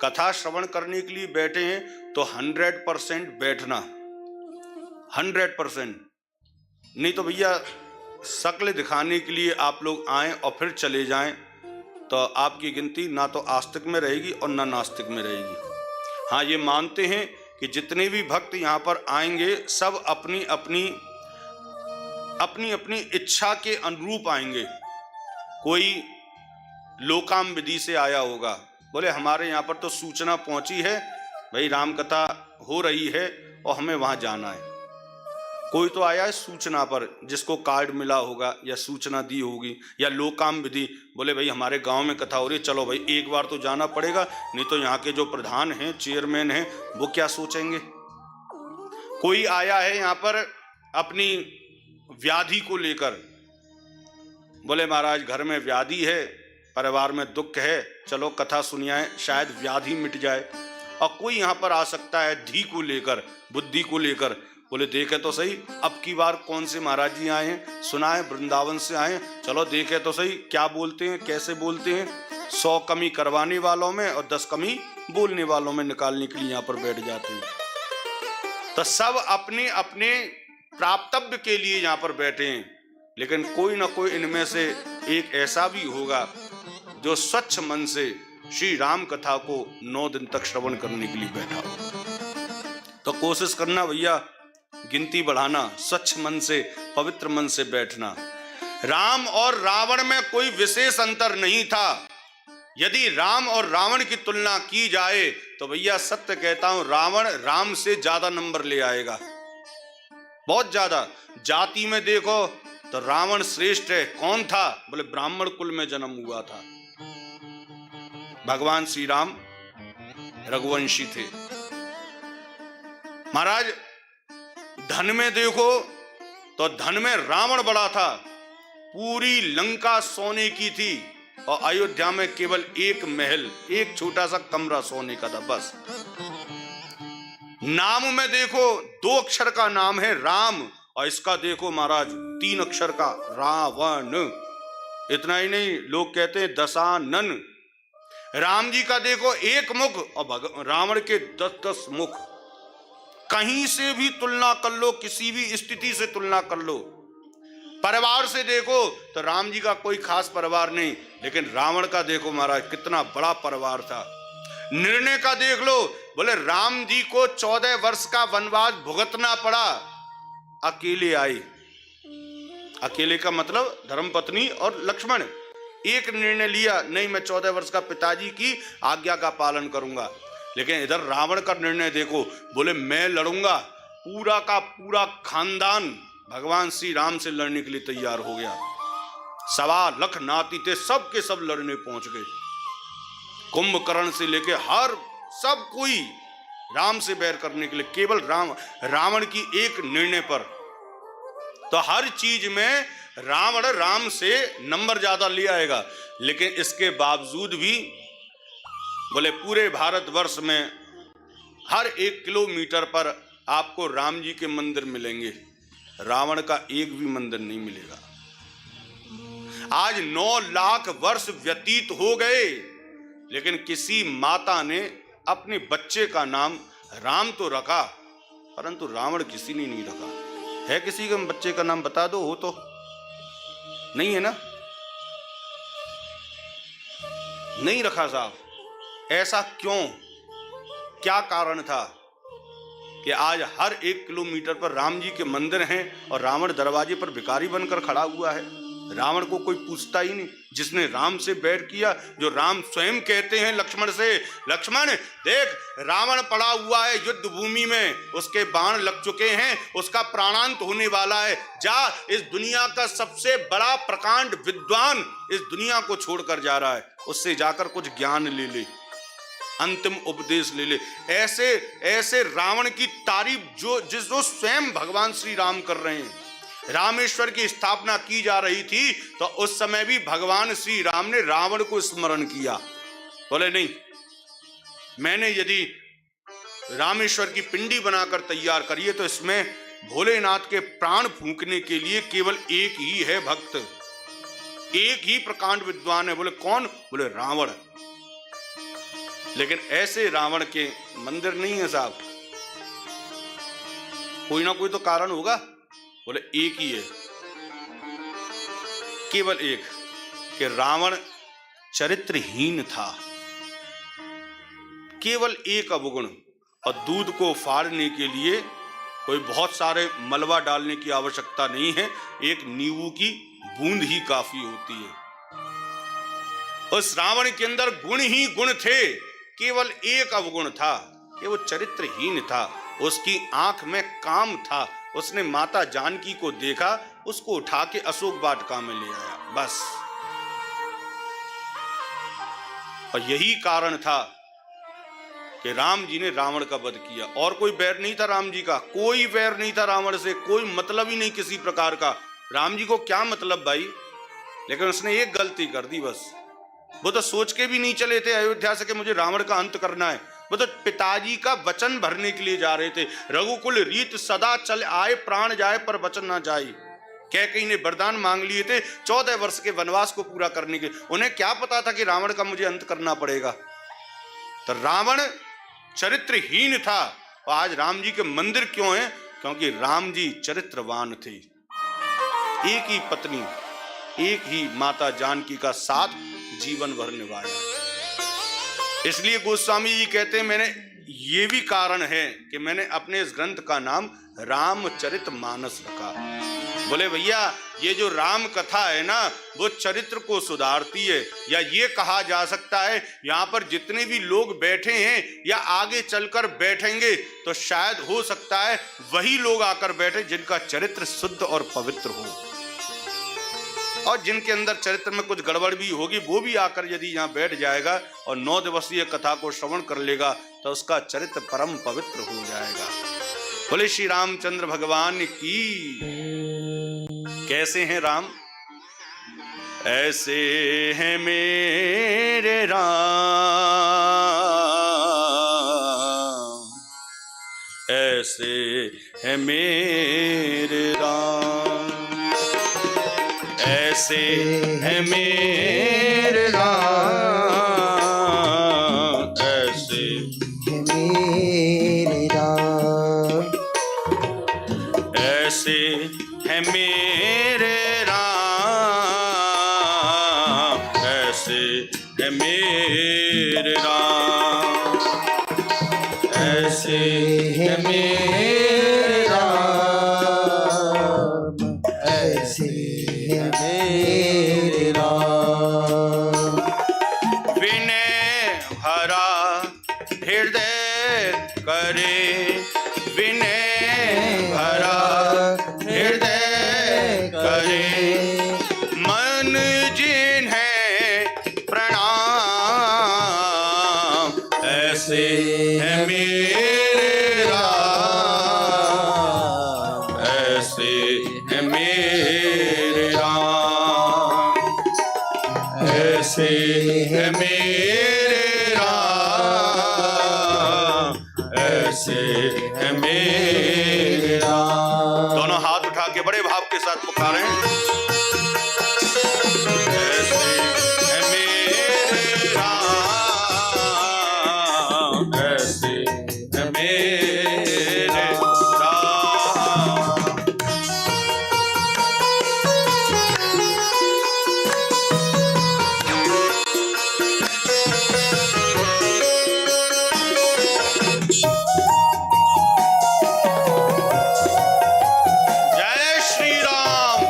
कथा श्रवण करने के लिए बैठे हैं तो 100% बैठना, 100%। नहीं तो भैया शक्ल दिखाने के लिए आप लोग आए और फिर चले जाएं तो आपकी गिनती ना तो आस्तिक में रहेगी और ना नास्तिक में रहेगी। हाँ, ये मानते हैं कि जितने भी भक्त यहाँ पर आएंगे सब अपनी अपनी इच्छा के अनुरूप आएंगे। कोई लोकाम विधि से आया होगा, बोले हमारे यहाँ पर तो सूचना पहुंची है भाई राम कथा हो रही है और हमें वहां जाना है। कोई तो आया है सूचना पर, जिसको कार्ड मिला होगा या सूचना दी होगी, या लोकाम विधि, बोले भाई हमारे गांव में कथा हो रही है, चलो भाई एक बार तो जाना पड़ेगा, नहीं तो यहाँ के जो प्रधान हैं, चेयरमैन हैं, वो क्या सोचेंगे। कोई आया है यहाँ पर अपनी व्याधि को लेकर, बोले महाराज घर में व्याधि है, परिवार में दुख है, चलो कथा सुनिए शायद व्याधि मिट जाए। और कोई यहाँ पर आ सकता है धी को लेकर, बुद्धि को लेकर, बोले देखे तो सही अब की बार कौन से महाराज जी आए हैं, सुना है वृंदावन से आए हैं, चलो देखे तो सही क्या बोलते हैं, कैसे बोलते हैं। 100 कमी करवाने वालों में और 10 कमी बोलने वालों में निकालने के लिए यहाँ पर बैठ जाते हैं। तो सब अपने अपने प्राप्तव्य के लिए यहाँ पर बैठे हैं, लेकिन कोई ना कोई इनमें से एक ऐसा भी होगा जो स्वच्छ मन से श्री राम कथा को 9 दिन तक श्रवण करने के लिए बैठा हो। तो कोशिश करना भैया, गिनती बढ़ाना, स्वच्छ मन से, पवित्र मन से बैठना। राम और रावण में कोई विशेष अंतर नहीं था। यदि राम और रावण की तुलना की जाए तो भैया सत्य कहता हूं, रावण राम से ज्यादा नंबर ले आएगा, बहुत ज्यादा। जाति में देखो तो रावण श्रेष्ठ है। कौन था? बोले ब्राह्मण कुल में जन्म हुआ था। भगवान श्री राम रघुवंशी थे। महाराज धन में देखो तो धन में रावण बड़ा था, पूरी लंका सोने की थी और अयोध्या में केवल एक महल, एक छोटा सा कमरा सोने का था बस। नाम में देखो 2 अक्षर का नाम है राम, और इसका देखो महाराज 3 अक्षर का रावण। इतना ही नहीं, लोग कहते हैं दशानन। राम जी का देखो 1 मुख और रावण के 10-10 मुख। कहीं से भी तुलना कर लो, किसी भी स्थिति से तुलना कर लो। परिवार से देखो तो राम जी का कोई खास परिवार नहीं, लेकिन रावण का देखो महाराज कितना बड़ा परिवार था। निर्णय का देख लो, बोले राम जी को 14 वर्ष का वनवास भुगतना पड़ा, अकेले आए। अकेले का मतलब धर्मपत्नी और लक्ष्मण। एक निर्णय लिया, नहीं मैं 14 वर्ष का पिताजी की आज्ञा का पालन करूंगा। लेकिन इधर रावण का निर्णय देखो, बोले मैं लड़ूंगा। पूरा का पूरा खानदान भगवान श्री राम से लड़ने के लिए तैयार हो गया। 1.25 लाख नाती थे, सब के सब लड़ने पहुंच गए। कुंभकर्ण से लेके हर सब कोई राम से बैर करने के लिए, केवल रावण की एक निर्णय पर। तो हर चीज में रावण राम से नंबर ज्यादा ले आएगा। लेकिन इसके बावजूद भी बोले पूरे भारतवर्ष में हर 1 किलोमीटर पर आपको राम जी के मंदिर मिलेंगे, रावण का एक भी मंदिर नहीं मिलेगा। आज 9 लाख वर्ष व्यतीत हो गए, लेकिन किसी माता ने अपने बच्चे का नाम राम तो रखा, परंतु रावण किसी ने नहीं रखा। है किसी के बच्चे का नाम बता दो, हो तो नहीं है ना, नहीं रखा साहब। ऐसा क्यों? क्या कारण था कि आज हर 1 किलोमीटर पर राम जी के मंदिर हैं और रावण दरवाजे पर भिखारी बनकर खड़ा हुआ है? रावण को कोई पूछता ही नहीं, जिसने राम से बैर किया, जो राम स्वयं कहते हैं लक्ष्मण से, लक्ष्मण देख रावण पड़ा हुआ है युद्ध भूमि में, उसके बाण लग चुके हैं, उसका प्राणांत होने वाला है, जा इस दुनिया का सबसे बड़ा प्रकांड विद्वान इस दुनिया को छोड़कर जा रहा है, उससे जाकर कुछ ज्ञान ले ले, अंतिम उपदेश ले ले। ऐसे ऐसे रावण की तारीफ जो स्वयं भगवान श्री राम कर रहे हैं। रामेश्वर की स्थापना की जा रही थी तो उस समय भी भगवान श्री राम ने रावण को स्मरण किया। बोले नहीं, मैंने यदि रामेश्वर की पिंडी बनाकर तैयार करी है तो इसमें भोलेनाथ के प्राण फूंकने के लिए केवल एक ही है भक्त, एक ही प्रकांड विद्वान है। बोले कौन? बोले रावण। लेकिन ऐसे रावण के मंदिर नहीं है साहब, कोई ना कोई तो कारण होगा। बोले एक ही है, केवल एक, कि रावण चरित्रहीन था, केवल एक अवगुण। और दूध को फाड़ने के लिए कोई बहुत सारे मलबा डालने की आवश्यकता नहीं है, एक नींबू की बूंद ही काफी होती है। उस रावण के अंदर गुण ही गुण थे, केवल एक अवगुण था कि वो चरित्रहीन था। उसकी आंख में काम था, उसने माता जानकी को देखा, उसको उठा के अशोक वाटिका में ले आया, बस। और यही कारण था कि राम जी ने रावण का वध किया। और कोई बैर नहीं था राम जी का, कोई बैर नहीं था रावण से, कोई मतलब ही नहीं किसी प्रकार का। राम जी को क्या मतलब भाई? लेकिन उसने एक गलती कर दी बस। वो तो सोच के भी नहीं चले थे अयोध्या से कि मुझे रावण का अंत करना है। वो तो पिताजी का वचन भरने के लिए जा रहे थे। रघुकुल रीत सदा चल आए, प्राण जाए पर वचन ना जाए। कैकेयी ने वरदान मांग लिए थे 14 वर्ष के वनवास को पूरा करने के। उन्हें क्या पता था कि रावण का मुझे अंत करना पड़ेगा। तो रावण चरित्रहीन था। और आज राम जी के मंदिर क्यों हैं? क्योंकि राम जी चरित्रवान थे। एक ही पत्नी, एक ही माता जानकी का साथ जीवन भर निभाया। इसलिए गोस्वामी जी कहते हैं, मैंने ये भी कारण है कि मैंने अपने इस ग्रंथ का नाम रामचरितमानस रखा। बोले भैया ये जो राम कथा है ना वो चरित्र को सुधारती है, या ये कहा जा सकता है यहाँ पर जितने भी लोग बैठे हैं या आगे चलकर बैठेंगे तो शायद हो सकता है वही लोग आकर बैठे जिनका चरित्र शुद्ध और पवित्र हो, और जिनके अंदर चरित्र में कुछ गड़बड़ भी होगी वो भी आकर यदि यहाँ बैठ जाएगा और 9 दिवसीय कथा को श्रवण कर लेगा तो उसका चरित्र परम पवित्र हो जाएगा। बोले श्री रामचंद्र भगवान की। कैसे हैं राम? ऐसे हैं मेरे राम, ऐसे हैं मेरे राम, ऐसे हैं मेरे राम, ऐसे है मेरे राम, ऐसे हैं मेरे राम, ऐसे हैं मेरे राम, ऐसे है मेरे राम, ऐसे है मेरे राम। विनय भरा हृदय करे, विनय भरा हृदय करे, मन जिन्हें प्रणाम, ऐसे है मेरे राम, ऐसे है मेरे राम, ऐसे है मेरे राम, ऐसे है मेरे राम। दोनों हाथ उठा के बड़े भाव के साथ पुकारें। ऐसे है मेरे राम, ऐसे है मेरे राम। जय श्री राम।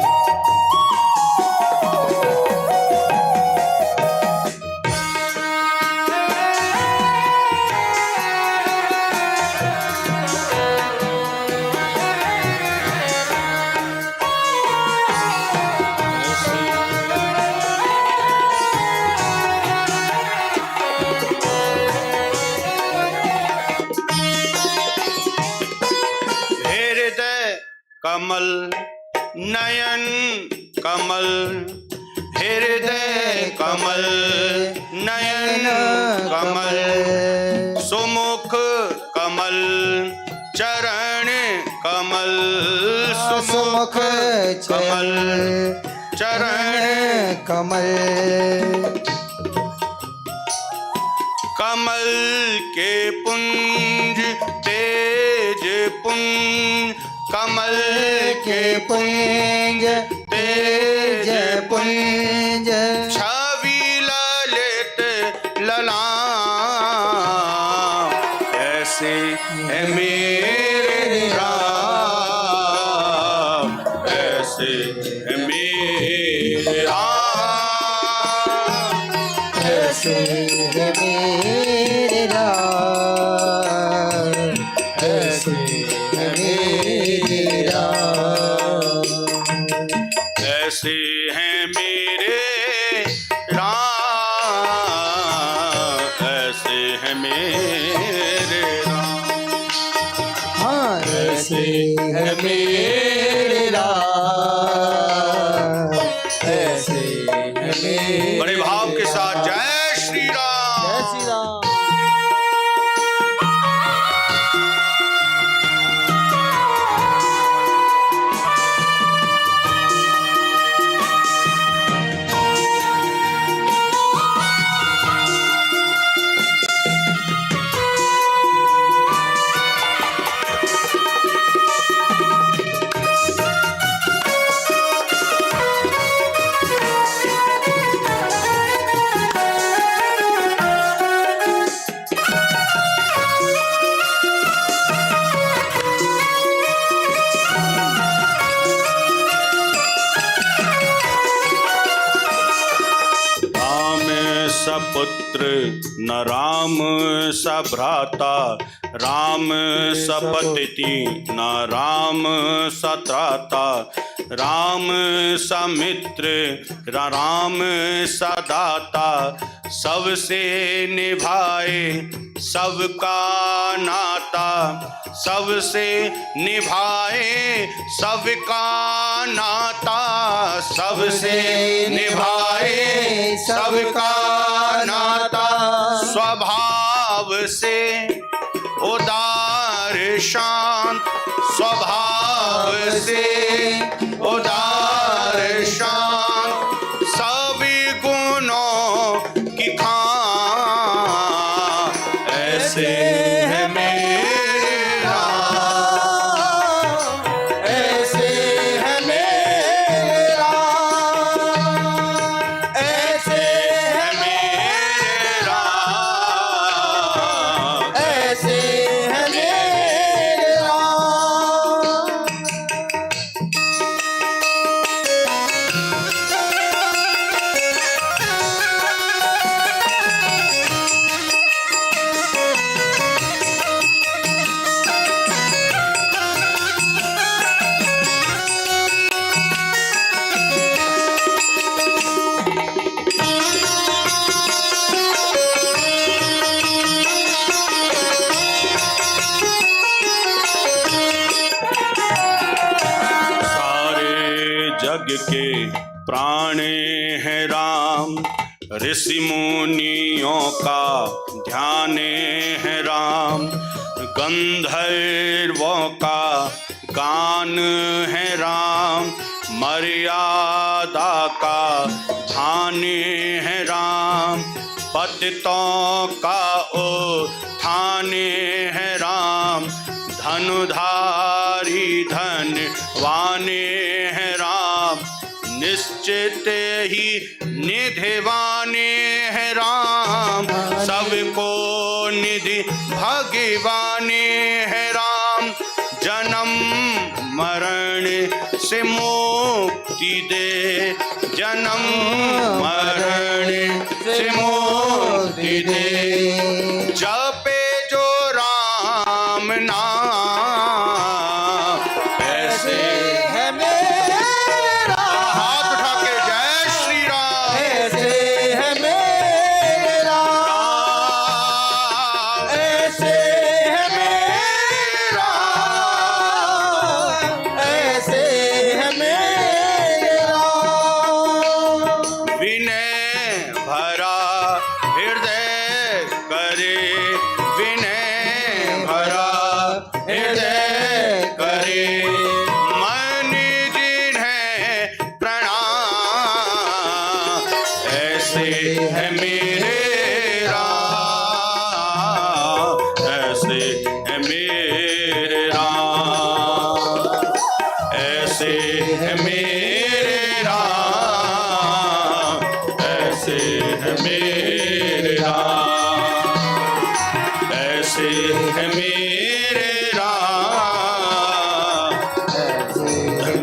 हृदय कमल नयन कमल, हृदय कमल नयन कमल, सुमुख कमल चरण कमल, सुमुख कमल चरण कमल, कमल के पुंज तेज पुंज, कमल के पुंज तेज पुंज, छवि ललित ललाम, ऐसे है मेरे राम, ऐसे है मेरे राम, ऐसे है मेरे राम, ऐसे है मेरे राम, ऐसे हैं मेरे राम, ऐसे हैं मेरे राम, हाँ ऐसे है मेरे राम, ऐसे है मेरे बड़े भाव के साथ जय श्री राम। जय श्री राम। पुत्र न राम स भ्राता, राम स पतिति न राम स त्राता, राम स मित्र राम स दाता, सबसे निभाए सबका नाता, सबसे निभाए सबका नाता, सबसे निभाए सबका नाता, स्वभाव से उदार शांत, स्वभाव से उदार शांत, सभी गुणों की खान, ऐसे है मेरा, ऐसे है मेरा, ऐसे है मेरा, ऐसे है मेरा। जग के प्राणे हैं राम, ऋषि मुनियों का ध्यान है राम, गंधर्वों का गान है राम, मर्यादा का ध्यान है राम, पतितों का उत्थान है राम, धनुधारी धनवान है राम, निश्चित ही निधिवान है राम, सबको निधि भगवान है राम, जन्म मरण से मुक्ति दे, जन्म मरण से मुक्ति दे, जपे जो राम नाम, ऐसे है मेरा, हाथ उठा के जय श्री राम, ऐसे है मेरा राम, ऐसे है मेरा, ऐसे है मेरा, विनय भरा हृदय करे, विनय भरा हृदय करे, मन जिन्हें प्रणाम, ऐसे है मेरा, ऐसे है मेरा, ऐसे है मेरा, ऐसे है मेरा, ऐसे है मेरा,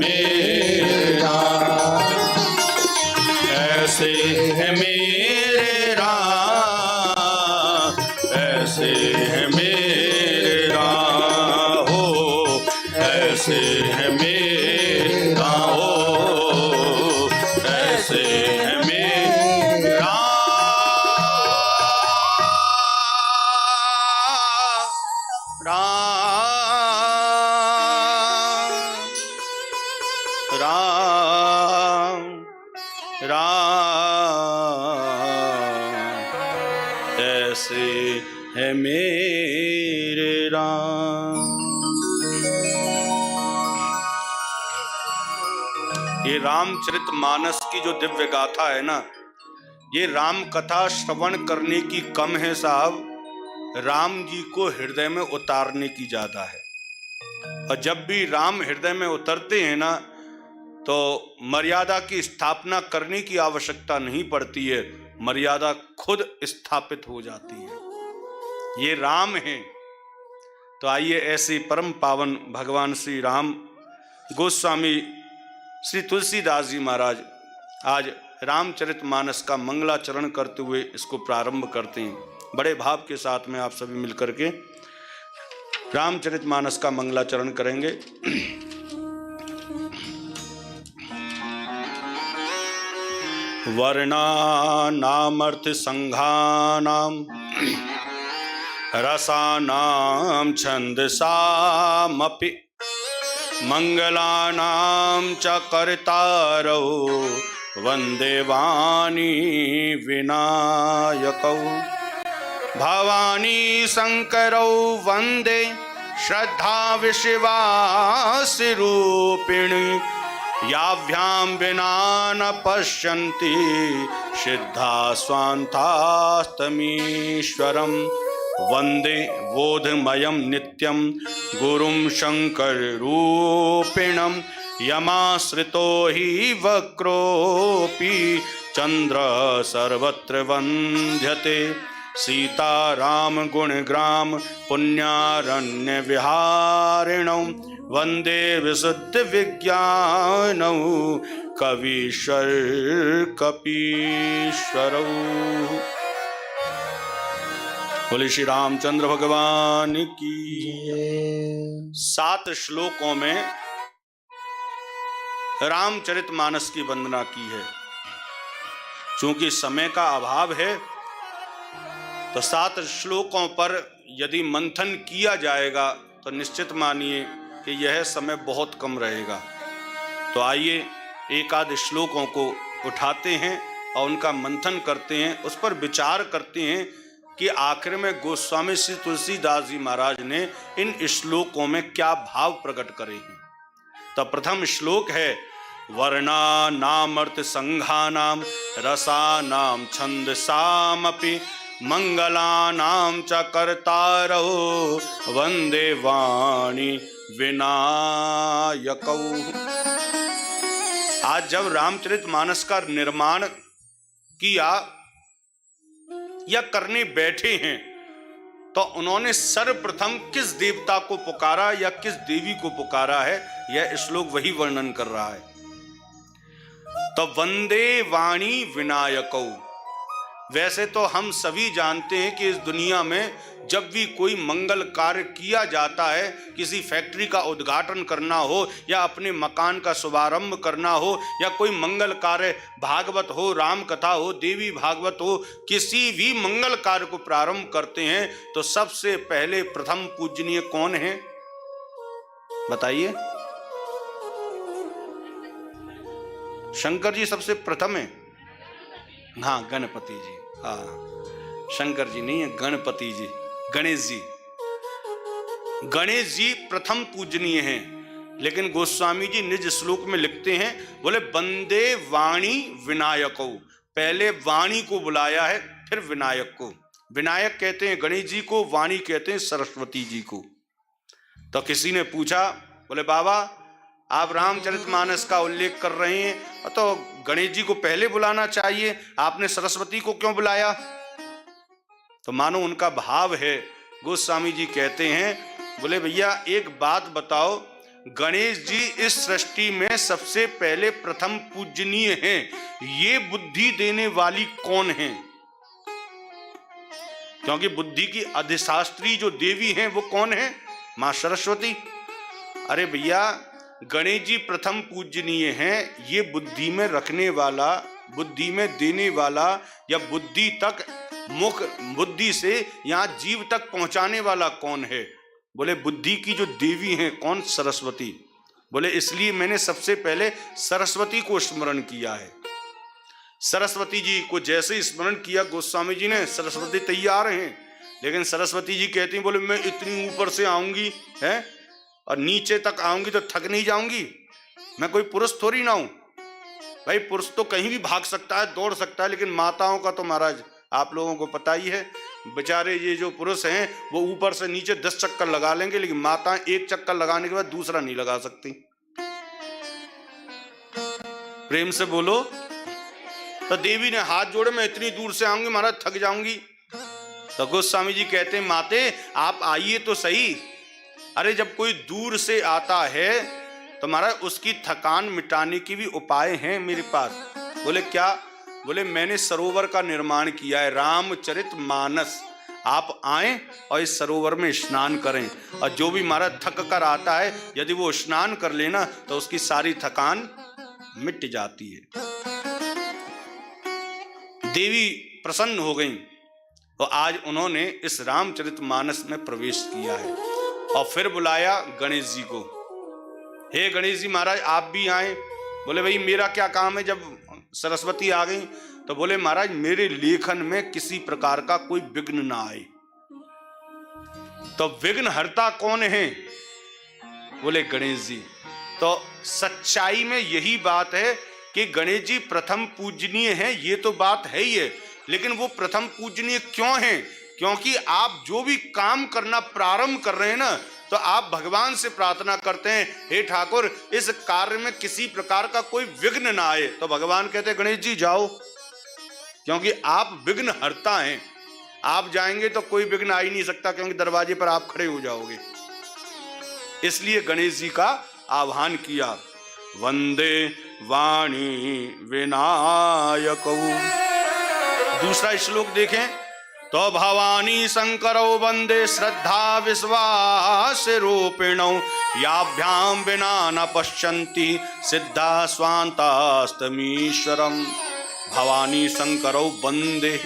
मेरा, ऐसे है मेरा, ऐसे है मेरा, हो ऐसे है मेरा, हो ऐसे है मेरा राम, राम राम, ऐसे है मेरे राम। ये रामचरितमानस की जो दिव्य गाथा है ना, ये राम कथा श्रवण करने की कम है साहब, राम जी को हृदय में उतारने की ज्यादा है। और जब भी राम हृदय में उतरते हैं ना, तो मर्यादा की स्थापना करने की आवश्यकता नहीं पड़ती है, मर्यादा खुद स्थापित हो जाती है। ये राम हैं। तो आइए ऐसे परम पावन भगवान श्री राम गोस्वामी श्री तुलसीदास जी महाराज आज रामचरितमानस का मंगलाचरण करते हुए इसको प्रारंभ करते हैं। बड़े भाव के साथ में आप सभी मिलकर के रामचरितमानस का मंगलाचरण करेंगे। वर्णानामर्थ संघानाम रसानां छन्दसामपि मंगलानां च कर्तारौ वन्दे वाणी विनायकौ भवानी शंकरौ वन्दे श्रद्धा विश्वासरूपिणी याभ्यां विना न पश्यन्ति सिद्धा स्वान्तास्तमीश्वरं वन्दे बोधमयं नित्यं गुरुं शङ्कररूपिणं यमाश्रितो हि वक्रोऽपि चन्द्र सर्वत्र वन्द्यते सीताराम गुणग्राम पुण्यारण्य विहारिणौ वन्दे विशुद्ध विज्ञानौ कवीश्वर कपीश्वरौ। बोले श्री रामचंद्र भगवान की। 7 श्लोकों में रामचरितमानस की वंदना की है। चूंकि समय का अभाव है तो 7 श्लोकों पर यदि मंथन किया जाएगा तो निश्चित मानिए कि यह समय बहुत कम रहेगा। तो आइए एक आध श्लोकों को उठाते हैं और उनका मंथन करते हैं, उस पर विचार करते हैं कि आखिर में गोस्वामी श्री तुलसीदास जी महाराज ने इन श्लोकों में क्या भाव प्रकट करे हैं। तो प्रथम श्लोक है वर्णानामर्थ संघानाम रसानाम छन्दसामपि मंगलानां च कर्तारौ वन्दे वाणी विनायकौ। आज जब रामचरितमानस का निर्माण किया या करने बैठे हैं तो उन्होंने सर्वप्रथम किस देवता को पुकारा या किस देवी को पुकारा है, यह श्लोक वही वर्णन कर रहा है। तो वंदे वाणी विनायकौ। वैसे तो हम सभी जानते हैं कि इस दुनिया में जब भी कोई मंगल कार्य किया जाता है, किसी फैक्ट्री का उद्घाटन करना हो या अपने मकान का शुभारंभ करना हो या कोई मंगल कार्य, भागवत हो, राम कथा हो, देवी भागवत हो, किसी भी मंगल कार्य को प्रारंभ करते हैं तो सबसे पहले प्रथम पूजनीय कौन है बताइए? शंकर जी सबसे प्रथम है। हाँ, गणपति जी। हाँ, शंकर जी नहीं है, गणपति जी, गणेश जी। गणेश जी प्रथम पूजनीय हैं, लेकिन गोस्वामी जी निज श्लोक में लिखते हैं, बोले वंदे वाणी विनायको। पहले वाणी को बुलाया है, फिर विनायक को। विनायक कहते हैं गणेश जी को, वाणी कहते हैं सरस्वती जी को। तो किसी ने पूछा, बोले बाबा आप रामचरितमानस का उल्लेख कर रहे हैं तो गणेश जी को पहले बुलाना चाहिए, आपने सरस्वती को क्यों बुलाया? तो मानो उनका भाव है। गोस्वामी जी कहते हैं, बोले भैया एक बात बताओ, गणेश जी इस सृष्टि में सबसे पहले प्रथम पूजनीय हैं, ये बुद्धि देने वाली कौन है? क्योंकि बुद्धि की अधिशास्त्री जो देवी हैं वो कौन है? मां सरस्वती। अरे भैया गणेश जी प्रथम पूजनीय हैं, ये बुद्धि में रखने वाला, बुद्धि में देने वाला या बुद्धि तक, मुख बुद्धि से यहाँ जीव तक पहुंचाने वाला कौन है? बोले बुद्धि की जो देवी हैं कौन? सरस्वती। बोले इसलिए मैंने सबसे पहले सरस्वती को स्मरण किया है। सरस्वती जी को जैसे स्मरण किया गोस्वामी जी ने, सरस्वती तैयार हैं, लेकिन सरस्वती जी कहती हैं, बोले मैं इतनी ऊपर से आऊंगी है और नीचे तक आऊंगी तो थक नहीं जाऊंगी? मैं कोई पुरुष थोड़ी ना हूं भाई। पुरुष तो कहीं भी भाग सकता है, दौड़ सकता है, लेकिन माताओं का तो महाराज आप लोगों को पता ही है, बेचारे ये जो पुरुष हैं वो ऊपर से नीचे 10 चक्कर लगा लेंगे, लेकिन माताएं एक चक्कर लगाने के बाद दूसरा नहीं लगा सकती। प्रेम से बोलो। तो देवी ने हाथ जोड़े, मैं इतनी दूर से आऊंगी महाराज, थक जाऊंगी। तो गोस्वामी जी कहते हैं, माते आप आइए तो सही। अरे जब कोई दूर से आता है तो महाराज उसकी थकान मिटाने की भी उपाय हैं मेरे पास। बोले क्या? बोले मैंने सरोवर का निर्माण किया है, रामचरितमानस। आप आए और इस सरोवर में स्नान करें, और जो भी महाराज थक कर आता है यदि वो स्नान कर लेना तो उसकी सारी थकान मिट जाती है। देवी प्रसन्न हो गई, तो आज उन्होंने इस रामचरितमानस में प्रवेश किया है। और फिर बुलाया गणेश जी को, हे गणेश जी महाराज आप भी आए। बोले भाई मेरा क्या काम है? जब सरस्वती आ गई तो बोले महाराज मेरे लेखन में किसी प्रकार का कोई विघ्न ना आए। तो विघ्न हरता कौन है? बोले गणेश जी। तो सच्चाई में यही बात है कि गणेश जी प्रथम पूजनीय हैं, ये तो बात है ही है, लेकिन वो प्रथम पूजनीय क्यों हैं? क्योंकि आप जो भी काम करना प्रारंभ कर रहे हैं ना, तो आप भगवान से प्रार्थना करते हैं, हे ठाकुर इस कार्य में किसी प्रकार का कोई विघ्न ना आए। तो भगवान कहते हैं गणेश जी जाओ, क्योंकि आप विघ्न हरता हैं। आप जाएंगे तो कोई विघ्न आ ही नहीं सकता, क्योंकि दरवाजे पर आप खड़े हो जाओगे। इसलिए गणेश जी का आह्वान किया। वंदे वाणी विनायकौ। दूसरा श्लोक देखें तो भवानी शंकरौ वंदे श्रद्धा विश्वास रूपिणौ याभ्याम विना न पश्यन्ति सिद्धा स्वान्तास्तमीश्वरम। भवानी शंकरौ वंदे।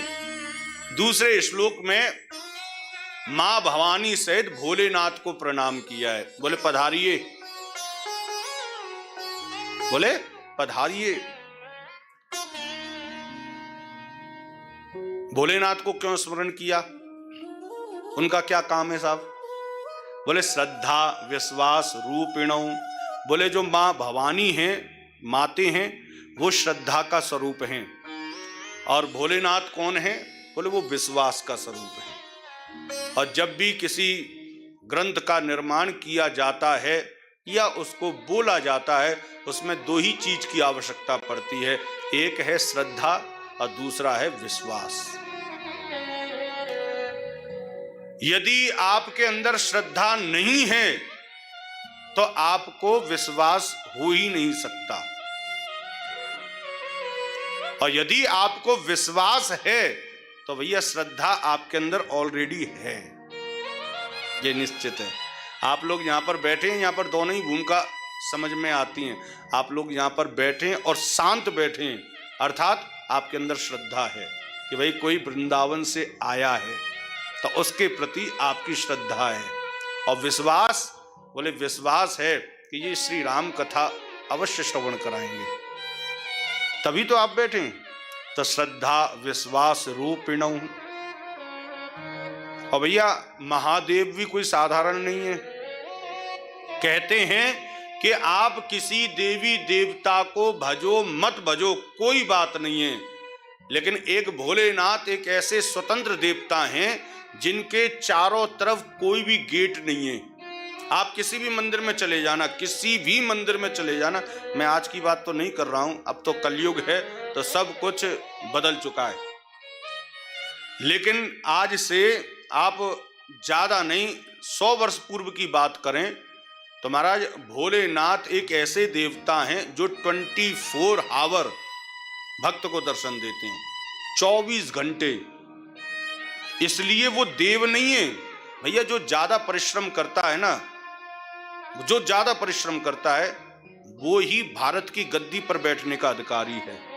दूसरे श्लोक में मां भवानी सहित भोलेनाथ को प्रणाम किया है। बोले पधारिए, बोले पधारिए। भोलेनाथ को क्यों स्मरण किया? उनका क्या काम है साहब? बोले श्रद्धा विश्वास रूपिणौ। बोले जो मां भवानी हैं, माते हैं, वो श्रद्धा का स्वरूप हैं, और भोलेनाथ कौन है? बोले वो विश्वास का स्वरूप है। और जब भी किसी ग्रंथ का निर्माण किया जाता है या उसको बोला जाता है, उसमें दो ही चीज की आवश्यकता पड़ती है, एक है श्रद्धा और दूसरा है विश्वास। यदि आपके अंदर श्रद्धा नहीं है तो आपको विश्वास हो ही नहीं सकता, और यदि आपको विश्वास है तो भैया श्रद्धा आपके अंदर ऑलरेडी है, ये निश्चित है। आप लोग यहाँ पर बैठे हैं, यहाँ पर दोनों ही भूमिका समझ में आती हैं। आप लोग यहाँ पर बैठे हैं और शांत बैठे हैं, अर्थात आपके अंदर श्रद्धा है कि भाई कोई वृंदावन से आया है, तो उसके प्रति आपकी श्रद्धा है। और विश्वास, बोले विश्वास है कि ये श्री राम कथा अवश्य श्रवण कराएंगे, तभी तो आप बैठे हैं। तो श्रद्धा विश्वास रूपिणौ। और भैया महादेव भी कोई साधारण नहीं है। कहते हैं कि आप किसी देवी देवता को भजो मत भजो, कोई बात नहीं है, लेकिन एक भोलेनाथ एक ऐसे स्वतंत्र देवता हैं जिनके चारों तरफ कोई भी गेट नहीं है। आप किसी भी मंदिर में चले जाना, किसी भी मंदिर में चले जाना, मैं आज की बात तो नहीं कर रहा हूं, अब तो कलयुग है तो सब कुछ बदल चुका है, लेकिन आज से आप ज्यादा नहीं 100 वर्ष पूर्व की बात करें तो महाराज भोलेनाथ एक ऐसे देवता हैं जो 24 आवर भक्त को दर्शन देते हैं, 24 घंटे। इसलिए वो देव नहीं है भैया। जो ज्यादा परिश्रम करता है ना, जो ज्यादा परिश्रम करता है वो ही भारत की गद्दी पर बैठने का अधिकारी है।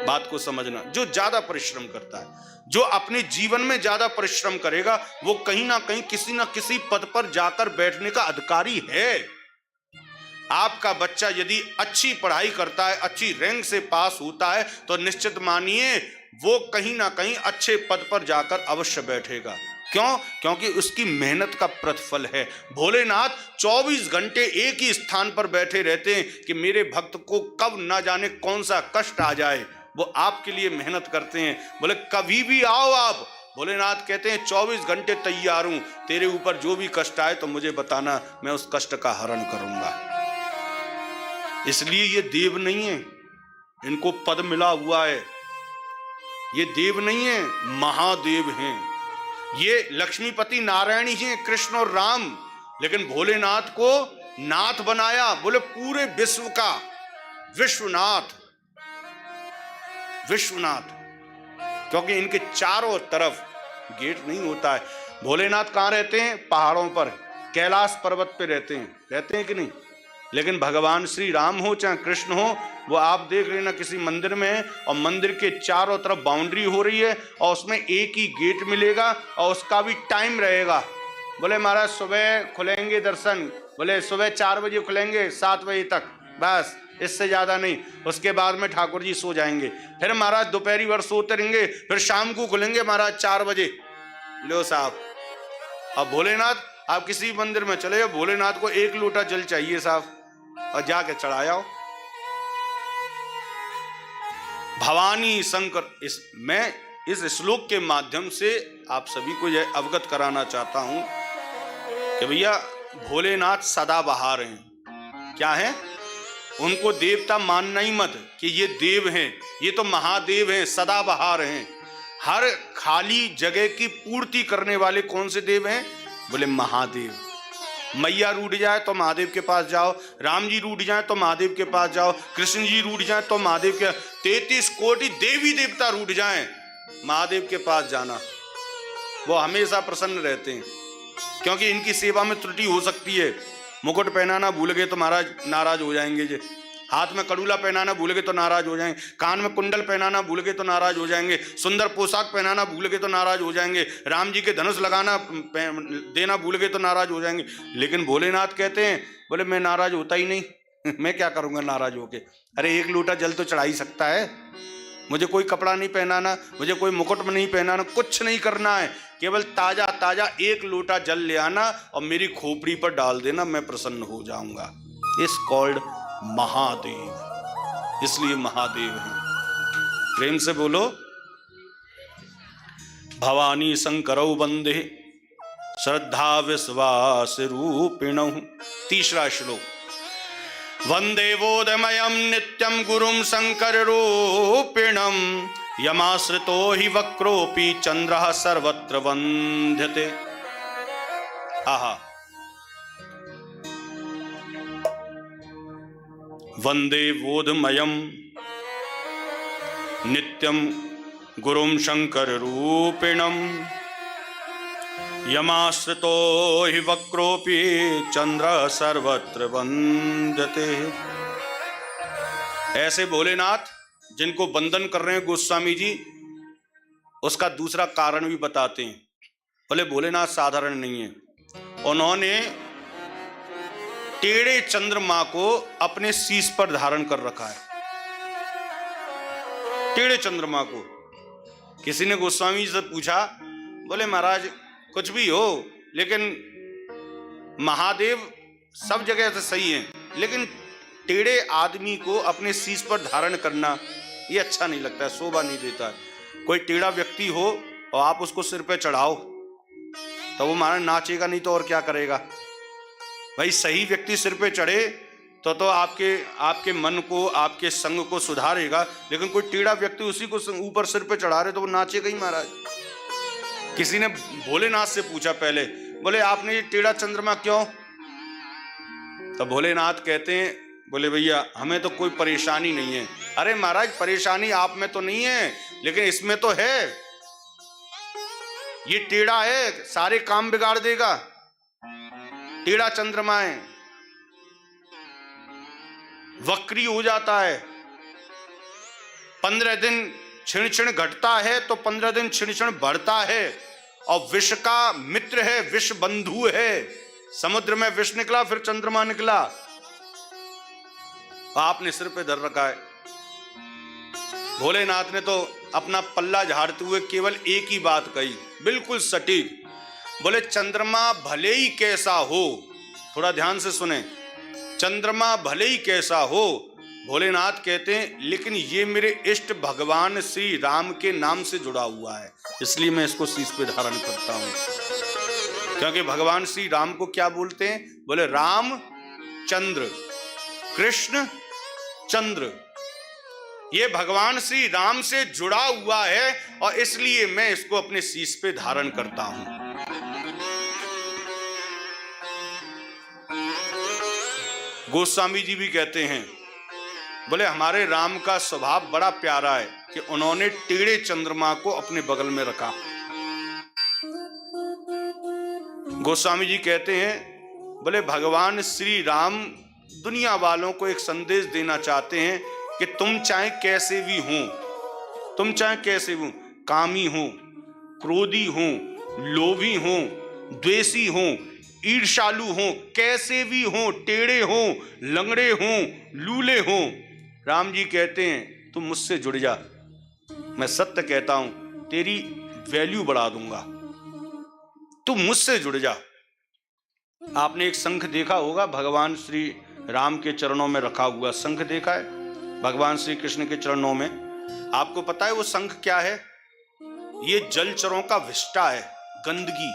बात को समझना, जो ज्यादा परिश्रम करता है, जो अपने जीवन में ज्यादा परिश्रम करेगा, वो कहीं ना कहीं किसी ना किसी पद पर जाकर बैठने का अधिकारी है। आपका बच्चा यदि अच्छी पढ़ाई करता है, अच्छी रैंक से पास होता है, तो निश्चित मानिए वो कहीं ना कहीं अच्छे पद पर जाकर अवश्य बैठेगा। क्यों? क्योंकि उसकी मेहनत का प्रतिफल है। भोलेनाथ 24 घंटे एक ही स्थान पर बैठे रहते हैं कि मेरे भक्त को कब ना जाने कौन सा कष्ट आ जाए, वो आपके लिए मेहनत करते हैं। बोले कभी भी आओ आप, भोलेनाथ कहते हैं 24 घंटे तैयार हूं, तेरे ऊपर जो भी कष्ट आए तो मुझे बताना, मैं उस कष्ट का हरण करूंगा। इसलिए ये देव नहीं है, इनको पद मिला हुआ है। ये देव नहीं है, महादेव हैं। ये लक्ष्मीपति नारायण ही हैं, कृष्ण और राम, लेकिन भोलेनाथ को नाथ बनाया, बोले पूरे विश्व का। विश्वनाथ, विश्वनाथ, क्योंकि इनके चारों तरफ गेट नहीं होता है। भोलेनाथ कहाँ रहते हैं? पहाड़ों पर, कैलाश पर्वत पे रहते हैं कि नहीं? लेकिन भगवान श्री राम हो चाहे कृष्ण हो, वो आप देख लेना किसी मंदिर में है और मंदिर के चारों तरफ बाउंड्री हो रही है और उसमें एक ही गेट मिलेगा और उसका भी टाइम रहेगा। बोले महाराज सुबह खुलेंगे दर्शन, बोले सुबह 4 बजे खुलेंगे 7 बजे तक, बस इससे ज्यादा नहीं। उसके बाद में ठाकुर जी सो जाएंगे। फिर महाराज दोपहरी भर सोते रहेंगे, फिर शाम को खुलेंगे महाराज 4 बजे। लो साहब, अब भोलेनाथ आप किसी मंदिर में चले, भोलेनाथ को 1 लोटा जल चाहिए साहब और जाके चढ़ाया। भवानी शंकर, मैं इस श्लोक के माध्यम से आप सभी को यह अवगत कराना चाहता हूं कि भैया भोलेनाथ सदाबहार हैं। क्या है? उनको देवता मानना ही मत कि ये देव हैं, ये तो महादेव हैं, सदाबहार हैं। हर खाली जगह की पूर्ति करने वाले कौन से देव हैं? बोले महादेव। मैया रूठ जाए तो महादेव के पास जाओ, राम जी रूठ जाए तो महादेव के पास जाओ, कृष्ण जी रूठ जाए तो महादेव के, 33 कोटि देवी देवता रूठ जाएं, महादेव के पास जाना, वो हमेशा प्रसन्न रहते हैं। क्योंकि इनकी सेवा में त्रुटि हो सकती है। मुकुट पहनाना भूल गए तो महाराज नाराज हो जाएंगे जी, हाथ में कड़ूला पहनाना भूल गए तो नाराज हो जाएंगे, कान में कुंडल पहनाना भूल गए तो नाराज हो जाएंगे, सुंदर पोशाक पहनाना भूल गए तो नाराज हो जाएंगे, राम जी के धनुष लगाना देना भूल गए तो नाराज हो जाएंगे। लेकिन भोलेनाथ कहते हैं, बोले मैं नाराज होता ही नहीं मैं क्या करूंगा नाराज होके? अरे 1 लोटा जल तो चढ़ा ही सकता है। मुझे कोई कपड़ा नहीं पहनाना, मुझे कोई मुकुट में नहीं पहनाना, कुछ नहीं करना है, केवल ताजा ताजा 1 लोटा जल ले आना और मेरी खोपड़ी पर डाल देना, मैं प्रसन्न हो जाऊंगा। इस कॉल्ड महादेव, इसलिए महादेव हैं। प्रेम से बोलो, भवानी शंकरौ वंदे श्रद्धा विश्वास रूपिणौ। तीसरा श्लोक, वंदे बोधमयं नित्यं गुरुं शंकर रूपिणं यमाश्रितो हि वक्रोऽपि चंद्रः सर्वत्र वंद्यते। आहा, वंदे बोधमयं नित्यं गुरुं शंकर रूपिणं यमाश्रितो हि वक्रोऽपि चंद्रः सर्वत्र वंद्यते। ऐसे भोलेनाथ जिनको वंदन कर रहे हैं गोस्वामी जी, उसका दूसरा कारण भी बताते हैं। बोले भोलेनाथ साधारण नहीं है, उन्होंने टेढ़े चंद्रमा को अपने शीश पर धारण कर रखा है। टेढ़े चंद्रमा को। किसी ने गोस्वामी जी से पूछा, बोले महाराज कुछ भी हो, लेकिन महादेव सब जगह से सही है, लेकिन टेढ़े आदमी को अपने शीश पर धारण करना ये अच्छा नहीं लगता है, शोभा नहीं देता है। कोई टेढ़ा व्यक्ति हो और आप उसको सिर पे चढ़ाओ तो वो महाराज नाचेगा नहीं तो और क्या करेगा? भाई सही व्यक्ति सिर पे चढ़े तो आपके मन को, आपके संग को सुधारेगा। लेकिन कोई टेढ़ा व्यक्ति उसी को ऊपर सिर पे चढ़ा रहे तो वो नाचेगा ही महाराज। किसी ने भोलेनाथ से पूछा पहले, बोले आपने ये टेढ़ा चंद्रमा क्यों? तो भोलेनाथ कहते हैं, बोले भैया हमें तो कोई परेशानी नहीं है। अरे महाराज परेशानी आप में तो नहीं है, लेकिन इसमें तो है। ये टेढ़ा है, सारे काम बिगाड़ देगा। टेढ़ा चंद्रमा है, वक्री हो जाता है। 15 दिन क्षण क्षण घटता है तो 15 दिन क्षण क्षण बढ़ता है। और विष का मित्र है, विष बंधु है। समुद्र में विष निकला, फिर चंद्रमा निकला, आपने सिर पे धर रखा है। भोलेनाथ ने तो अपना पल्ला झाड़ते हुए केवल एक ही बात कही, बिल्कुल सटीक। बोले चंद्रमा भले ही कैसा हो, थोड़ा ध्यान से सुने, चंद्रमा भले ही कैसा हो, भोलेनाथ कहते हैं लेकिन ये मेरे इष्ट भगवान श्री राम के नाम से जुड़ा हुआ है, इसलिए मैं इसको शीश पे धारण करता हूं। क्योंकि भगवान श्री राम को क्या बोलते हैं? बोले राम चंद्र, कृष्ण चंद्र, ये भगवान श्री राम से जुड़ा हुआ है और इसलिए मैं इसको अपने शीश पे धारण करता हूं। गोस्वामी जी भी कहते हैं, बोले हमारे राम का स्वभाव बड़ा प्यारा है कि उन्होंने टेढ़े चंद्रमा को अपने बगल में रखा। गोस्वामी जी कहते हैं, बोले भगवान श्री राम दुनिया वालों को एक संदेश देना चाहते हैं कि तुम चाहे कैसे भी हो, तुम चाहे कैसे भी हो, कामी हो, क्रोधी हो, लोभी हो, द्वेषी हो, ईर्ष्यालु हो, कैसे भी हो, टेढ़े हो, लंगड़े हो, लूले हो, राम जी कहते हैं तुम मुझसे जुड़ जा, मैं सत्य कहता हूं तेरी वैल्यू बढ़ा दूंगा, तुम मुझसे जुड़ जा। आपने एक शंख देखा होगा, भगवान श्री राम के चरणों में रखा हुआ शंख देखा है, भगवान श्री कृष्ण के चरणों में। आपको पता है वो शंख क्या है? ये जलचरों का विष्टा है, गंदगी।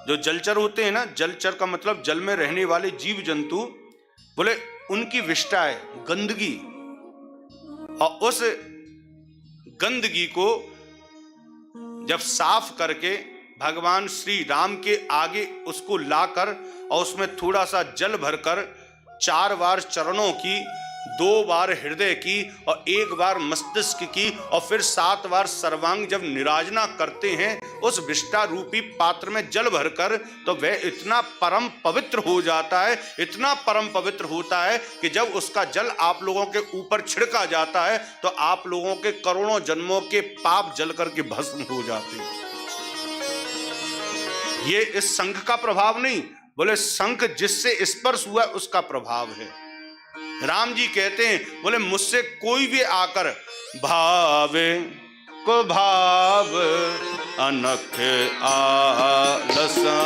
जो जलचर होते हैं ना, जलचर का मतलब जल में रहने वाले जीव जंतु, बोले उनकी विष्टा है गंदगी। और उस गंदगी को जब साफ करके भगवान श्री राम के आगे उसको लाकर और उसमें थोड़ा सा जल भरकर 4 बार चरणों की, 2 बार हृदय की और 1 बार मस्तिष्क की और फिर 7 बार सर्वांग जब निराजना करते हैं उस विष्टा रूपी पात्र में जल भरकर, तो वह इतना परम पवित्र हो जाता है, इतना परम पवित्र होता है कि जब उसका जल आप लोगों के ऊपर छिड़का जाता है तो आप लोगों के करोड़ों जन्मों के पाप जल करके भस्म हो जाते हैं। ये इस शंख का प्रभाव नहीं, बोले शंख जिससे स्पर्श हुआ उसका प्रभाव है। राम जी कहते हैं, बोले मुझसे कोई भी आकर भावे को भाव अनख आलसहूं,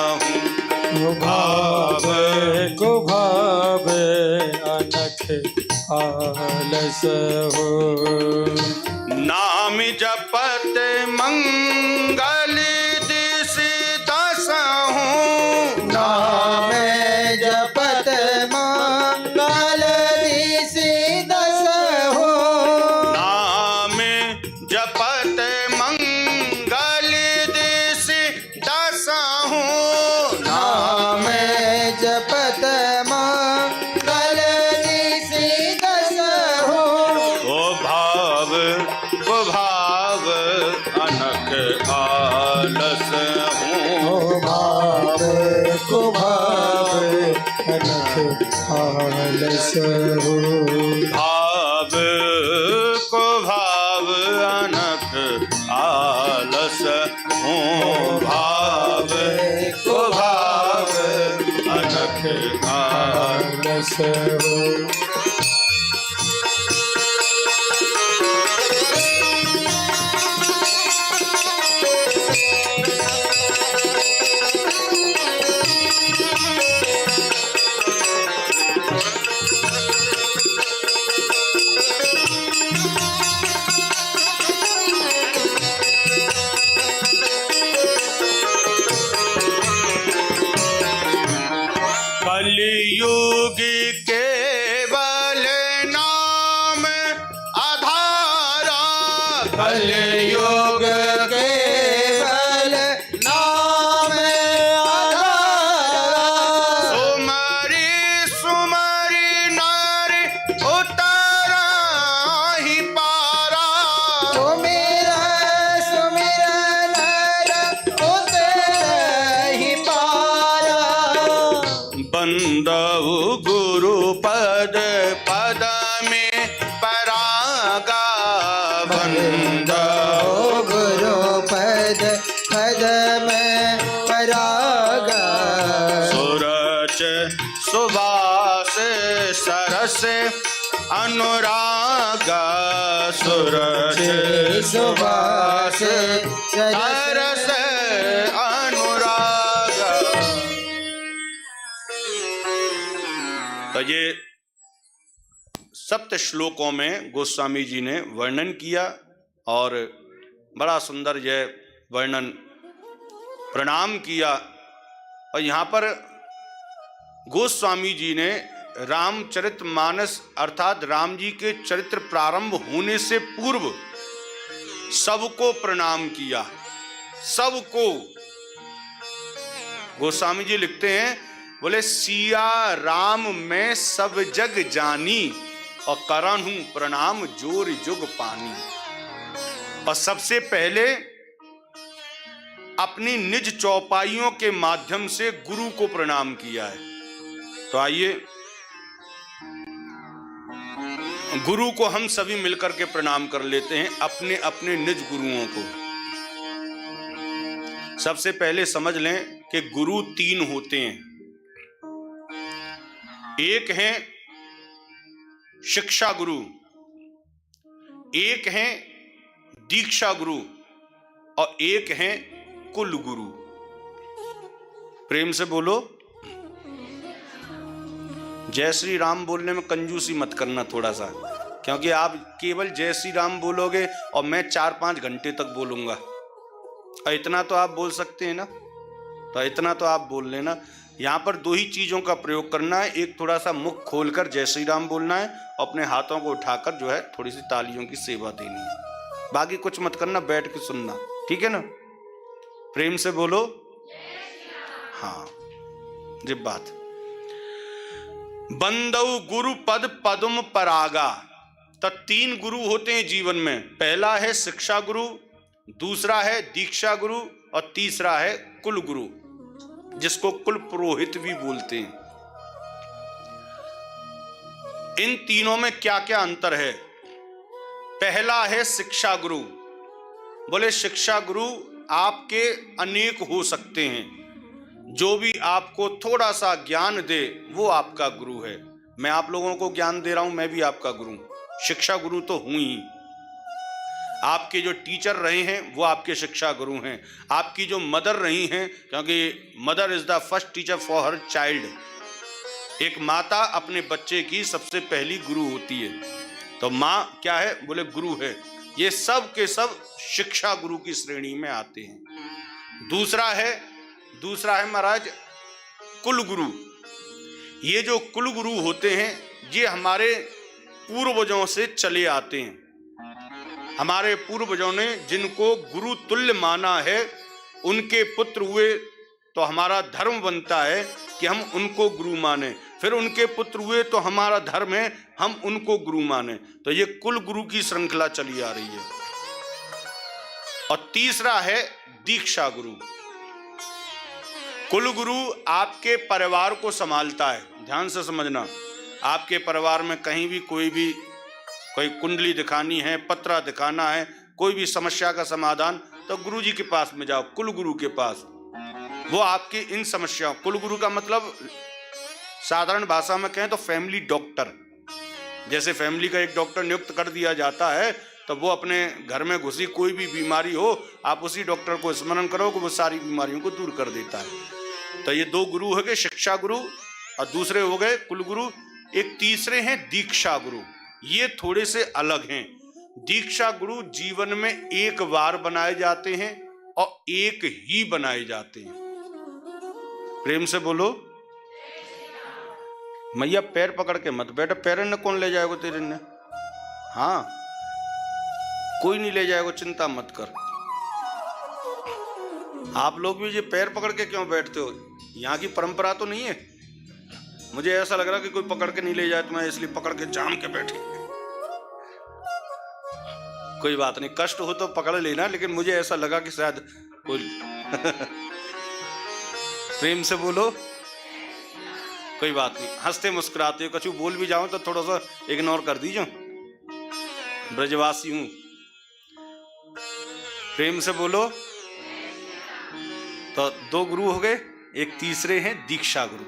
भाव को भाव अनख आलसहूं, नाम जपत मंगल दिस दसहूं, नाम जपत मंगल दिस दसहूं, नाम जपत मंगल दिस दसहूं, नाम जपत मंगल दिस दसहूं, ओ भाव अनख आलस हूँ, भाव को भाव अनख आलसहूं, भाव को भाव अनख आलस हूँ, भाव को भाव अनख आलस। आलसहूं। कलियुग केवल नाम आधारा, कलियुग केवल नाम आधारा, सुमरि सुमरि नारी उतारा ही पारा, सुमिर नर उतर ही पारा, बंदऊ गुरु पद पद में परागा, बंदो गुरु पद पद में परागा, सुरच सुभाष सरस अनुरागा, सुरच सुभाष सरस अनुरागा। तो ये सप्त श्लोकों में गोस्वामी जी ने वर्णन किया और बड़ा सुंदर यह वर्णन प्रणाम किया। और यहाँ पर गोस्वामी जी ने रामचरितमानस अर्थात राम जी के चरित्र प्रारंभ होने से पूर्व सबको प्रणाम किया, सबको। गोस्वामी जी लिखते हैं, बोले सिया राम में सब जग जानी, और करहूं प्रणाम जोर जुग पानी। और सबसे पहले अपनी निज चौपाइयों के माध्यम से गुरु को प्रणाम किया है। तो आइए गुरु को हम सभी मिलकर के प्रणाम कर लेते हैं, अपने अपने निज गुरुओं को। सबसे पहले समझ लें कि गुरु तीन होते हैं। एक है शिक्षा गुरु, एक है दीक्षा गुरु और एक है कुल गुरु। प्रेम से बोलो जय श्री राम। बोलने में कंजूसी मत करना थोड़ा सा, क्योंकि आप केवल जय श्री राम बोलोगे और मैं 4-5 घंटे तक बोलूंगा। और इतना तो आप बोल सकते हैं ना, तो इतना तो आप बोल लेना। यहाँ पर 2 ही चीजों का प्रयोग करना है, एक थोड़ा सा मुख खोलकर जय श्री राम बोलना है और अपने हाथों को उठाकर जो है थोड़ी सी तालियों की सेवा देनी है। बाकी कुछ मत करना, बैठ के सुनना, ठीक है ना। प्रेम से बोलो हाँ जी। बात बंदऊ गुरु पद पदुम परागा। तो 3 गुरु होते हैं जीवन में। पहला है शिक्षा गुरु, दूसरा है दीक्षा गुरु और तीसरा है कुल गुरु, जिसको कुल पुरोहित भी बोलते हैं। इन तीनों में क्या क्या अंतर है? पहला है शिक्षा गुरु। बोले शिक्षा गुरु आपके अनेक हो सकते हैं, जो भी आपको थोड़ा सा ज्ञान दे वो आपका गुरु है। मैं आप लोगों को ज्ञान दे रहा हूं, मैं भी आपका गुरु, शिक्षा गुरु तो हूं ही। आपके जो टीचर रहे हैं वो आपके शिक्षा गुरु हैं। आपकी जो मदर रही हैं, क्योंकि mother is the first teacher for her child. एक माता अपने बच्चे की सबसे पहली गुरु होती है। तो माँ क्या है? बोले गुरु है। ये सब के सब शिक्षा गुरु की श्रेणी में आते हैं। दूसरा है महाराज कुल गुरु। ये जो कुल गुरु होते हैं ये हमारे पूर्वजों से चले आते हैं। हमारे पूर्वजों ने जिनको गुरु तुल्य माना है उनके पुत्र हुए तो हमारा धर्म बनता है कि हम उनको गुरु माने। फिर उनके पुत्र हुए तो हमारा धर्म है हम उनको गुरु माने। तो ये कुल गुरु की श्रृंखला चली आ रही है। और तीसरा है दीक्षा गुरु। कुल गुरु आपके परिवार को संभालता है। ध्यान से समझना, आपके परिवार में कहीं भी कोई कुंडली दिखानी है, पत्रा दिखाना है, कोई भी समस्या का समाधान, तो गुरु जी के पास में जाओ, कुल गुरु के पास। वो आपकी इन समस्याओं, कुल गुरु का मतलब साधारण भाषा में कहें तो फैमिली डॉक्टर। जैसे फैमिली का एक डॉक्टर नियुक्त कर दिया जाता है तो वो अपने घर में घुसी कोई भी बीमारी हो, आप उसी डॉक्टर को स्मरण करो कि वो सारी बीमारियों को दूर कर देता है। तो ये 2 गुरु हो गए, शिक्षा गुरु और दूसरे हो गए कुल गुरु। एक तीसरे हैं दीक्षा गुरु। ये थोड़े से अलग हैं। दीक्षा गुरु जीवन में एक बार बनाए जाते हैं और एक ही बनाए जाते हैं। प्रेम से बोलो मैया पैर पकड़ के मत बैठ, पैर ने कौन ले जाएगा तेरे ने? हाँ कोई नहीं ले जाएगा, चिंता मत कर। आप लोग भी ये पैर पकड़ के क्यों बैठते हो? यहाँ की परंपरा तो नहीं है। मुझे ऐसा लग रहा कि कोई पकड़ के नहीं ले जाए तो मैं इसलिए पकड़ के जाम के बैठी। कोई बात नहीं, कष्ट हो तो पकड़ लेना, लेकिन मुझे ऐसा लगा कि शायद कोई प्रेम से बोलो कोई बात नहीं। हंसते मुस्कुराते हो, कछु बोल भी जाऊं तो थोड़ा सा इग्नोर कर दीजिए, ब्रजवासी हूं। प्रेम से बोलो। तो 2 गुरु हो गए, एक तीसरे हैं दीक्षा गुरु।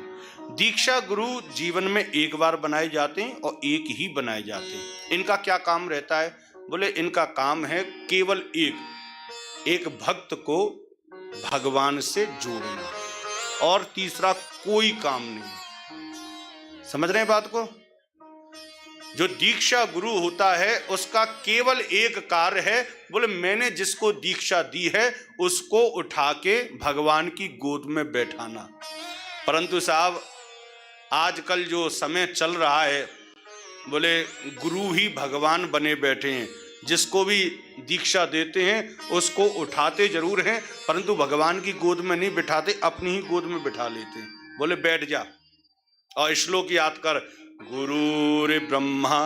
दीक्षा गुरु जीवन में एक बार बनाए जाते हैं और एक ही बनाए जाते हैं। इनका क्या काम रहता है? बोले इनका काम है केवल एक भक्त को भगवान से जोड़ना, और तीसरा कोई काम नहीं। समझ रहे हैं बात को? जो दीक्षा गुरु होता है उसका केवल एक कार्य है, बोले मैंने जिसको दीक्षा दी है उसको उठा के भगवान की गोद में बैठाना। परंतु साहब आजकल जो समय चल रहा है, बोले गुरु ही भगवान बने बैठे हैं। जिसको भी दीक्षा देते हैं उसको उठाते जरूर हैं, परंतु भगवान की गोद में नहीं बिठाते, अपनी ही गोद में बिठा लेते हैं। बोले बैठ जा और श्लोक याद कर, गुरुर्ब्रह्मा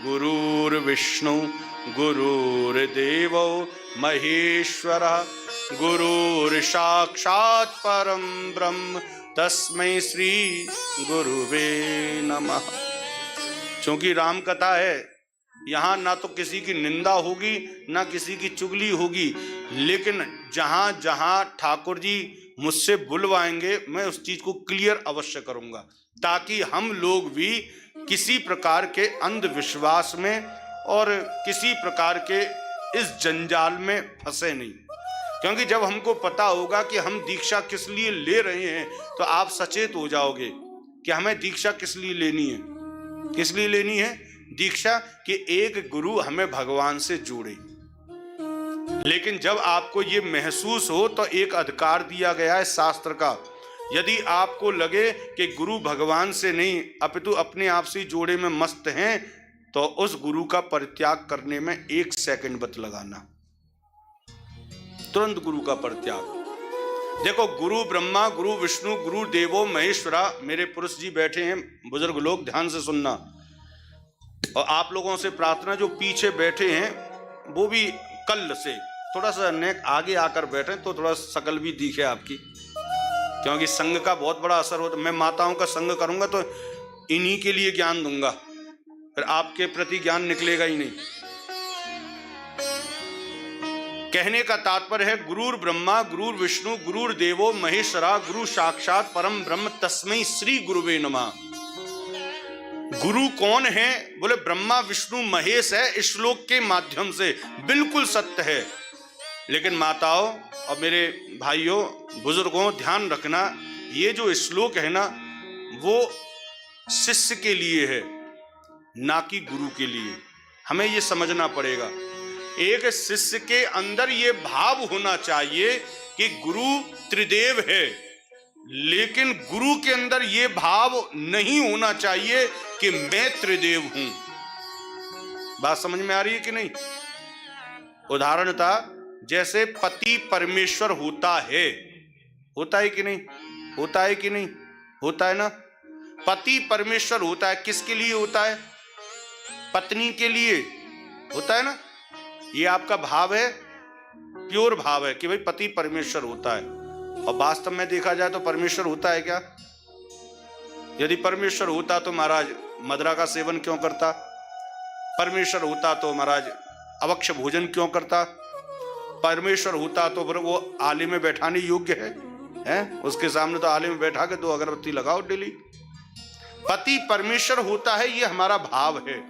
गुरुर्विष्णु गुरुर्देवो महेश्वरः गुरुर्साक्षात् परम ब्रह्म तस्मै श्री गुरुवे नमः। क्योंकि राम कथा है, यहाँ ना तो किसी की निंदा होगी ना किसी की चुगली होगी, लेकिन जहाँ जहाँ ठाकुर जी मुझसे बुलवाएंगे मैं उस चीज को क्लियर अवश्य करूंगा, ताकि हम लोग भी किसी प्रकार के अंधविश्वास में और किसी प्रकार के इस जंजाल में फंसे नहीं। क्योंकि जब हमको पता होगा कि हम दीक्षा किस लिए ले रहे हैं तो आप सचेत हो जाओगे कि हमें दीक्षा किस लिए लेनी है। किस लिए लेनी है दीक्षा? कि एक गुरु हमें भगवान से जोड़े। लेकिन जब आपको ये महसूस हो तो एक अधिकार दिया गया है शास्त्र का, यदि आपको लगे कि गुरु भगवान से नहीं अपितु अपने आप से जोड़े में मस्त हैं, तो उस गुरु का परित्याग करने में 1 सेकंड मत लगाना, तुरंत गुरु का परित्याग। देखो, गुरु ब्रह्मा गुरु विष्णु गुरु देवो महेश्वरा। मेरे पुरुष जी बैठे हैं, बुजुर्ग लोग, ध्यान से सुनना। और आप लोगों से प्रार्थना, जो पीछे बैठे हैं वो भी कल से थोड़ा सा नेक आगे आकर बैठे तो थोड़ा शकल भी दिखे आपकी, क्योंकि संघ का बहुत बड़ा असर होता है। मैं माताओं का संघ करूंगा तो इन्हीं के लिए ज्ञान दूंगा, फिर आपके प्रति ज्ञान निकलेगा ही नहीं। कहने का तात्पर्य है गुरुर ब्रह्मा गुरुर विष्णु गुरुर देवो महेश्वरा गुरु साक्षात परम ब्रह्म तस्मै श्री गुरुवे नमः। गुरु कौन है? बोले ब्रह्मा विष्णु महेश है। इस श्लोक के माध्यम से बिल्कुल सत्य है। लेकिन माताओं और मेरे भाइयों बुजुर्गों, ध्यान रखना, ये जो श्लोक है ना वो शिष्य के लिए है, ना कि गुरु के लिए। हमें ये समझना पड़ेगा। एक शिष्य के अंदर ये भाव होना चाहिए कि गुरु त्रिदेव है, लेकिन गुरु के अंदर ये भाव नहीं होना चाहिए कि मैं त्रिदेव हूं। बात समझ में आ रही है कि नहीं? उदाहरण था, जैसे पति परमेश्वर होता है कि नहीं? होता है कि नहीं? होता है ना। पति परमेश्वर होता है, किसके लिए होता है? पत्नी के लिए होता है ना। ये आपका भाव है, प्योर भाव है कि भाई पति परमेश्वर होता है। और वास्तव में देखा जाए तो परमेश्वर होता है क्या? यदि परमेश्वर होता तो महाराज मदिरा का सेवन क्यों करता? परमेश्वर होता तो महाराज अवक्ष भोजन क्यों करता? परमेश्वर होता तो फिर वो आले में बैठाने योग्य है? उसके सामने तो आले में बैठा के 2 अगरबत्ती लगाओ डेली। पति परमेश्वर होता है, ये हमारा भाव है।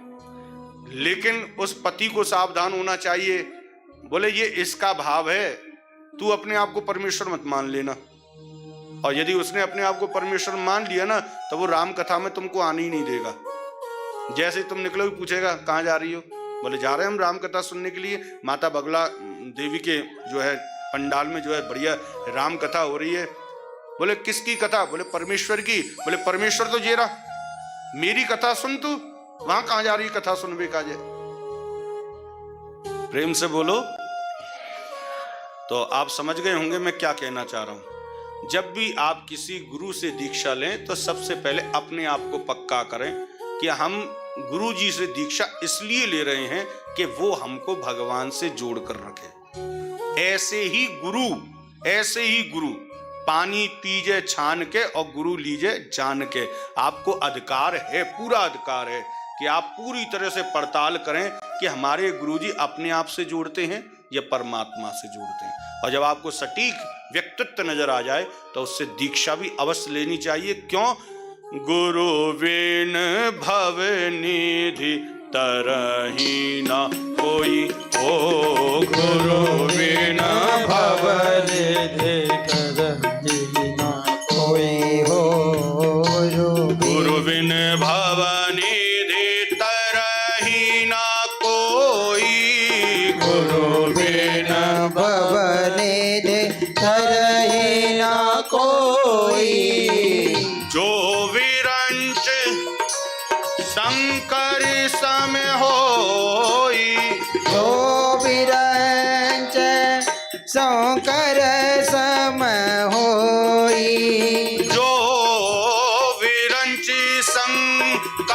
लेकिन उस पति को सावधान होना चाहिए। बोले ये इसका भाव है, तू अपने आप को परमेश्वर मत मान लेना। और यदि उसने अपने आप को परमेश्वर मान लिया ना तो वो राम कथा में तुमको आने ही नहीं देगा। जैसे तुम निकलोगे पूछेगा कहाँ जा रही हो? बोले जा रहे हैं हम राम कथा सुनने के लिए, माता बगला देवी के जो है पंडाल में जो है बढ़िया राम कथा हो रही है। बोले किसकी कथा? बोले परमेश्वर की। बोले परमेश्वर तो जे रहा, मेरी कथा सुन, तू वहां कहाँ जा रही कथा सुनबे का? जे प्रेम से बोलो। तो आप समझ गए होंगे मैं क्या कहना चाह रहा हूं। जब भी आप किसी गुरु से दीक्षा लें तो सबसे पहले अपने आप को पक्का करें कि हम गुरु जी से दीक्षा इसलिए ले रहे हैं कि वो हमको भगवान से जोड़ कर रखे। ऐसे ही गुरु पानी पीजे छान के और गुरु लीजे जान के। आपको अधिकार है, पूरा अधिकार है कि आप पूरी तरह से पड़ताल करें कि हमारे गुरुजी अपने आप से जोड़ते हैं या परमात्मा से जोड़ते हैं। और जब आपको सटीक व्यक्तित्व नजर आ जाए तो उससे दीक्षा भी अवश्य लेनी चाहिए। क्यों? गुरु बिन भव निधि तरही ना कोई, ओ गुरु बिन भव निधि तरही ना कोई हो। गुरु बिन भव निधि तरही ना कोई, गुरु बिन भव निधि तरही ना कोई। जो विरंच शंकर सम होई, जो विरंच शंकर सम होई। जो विरंच शंकर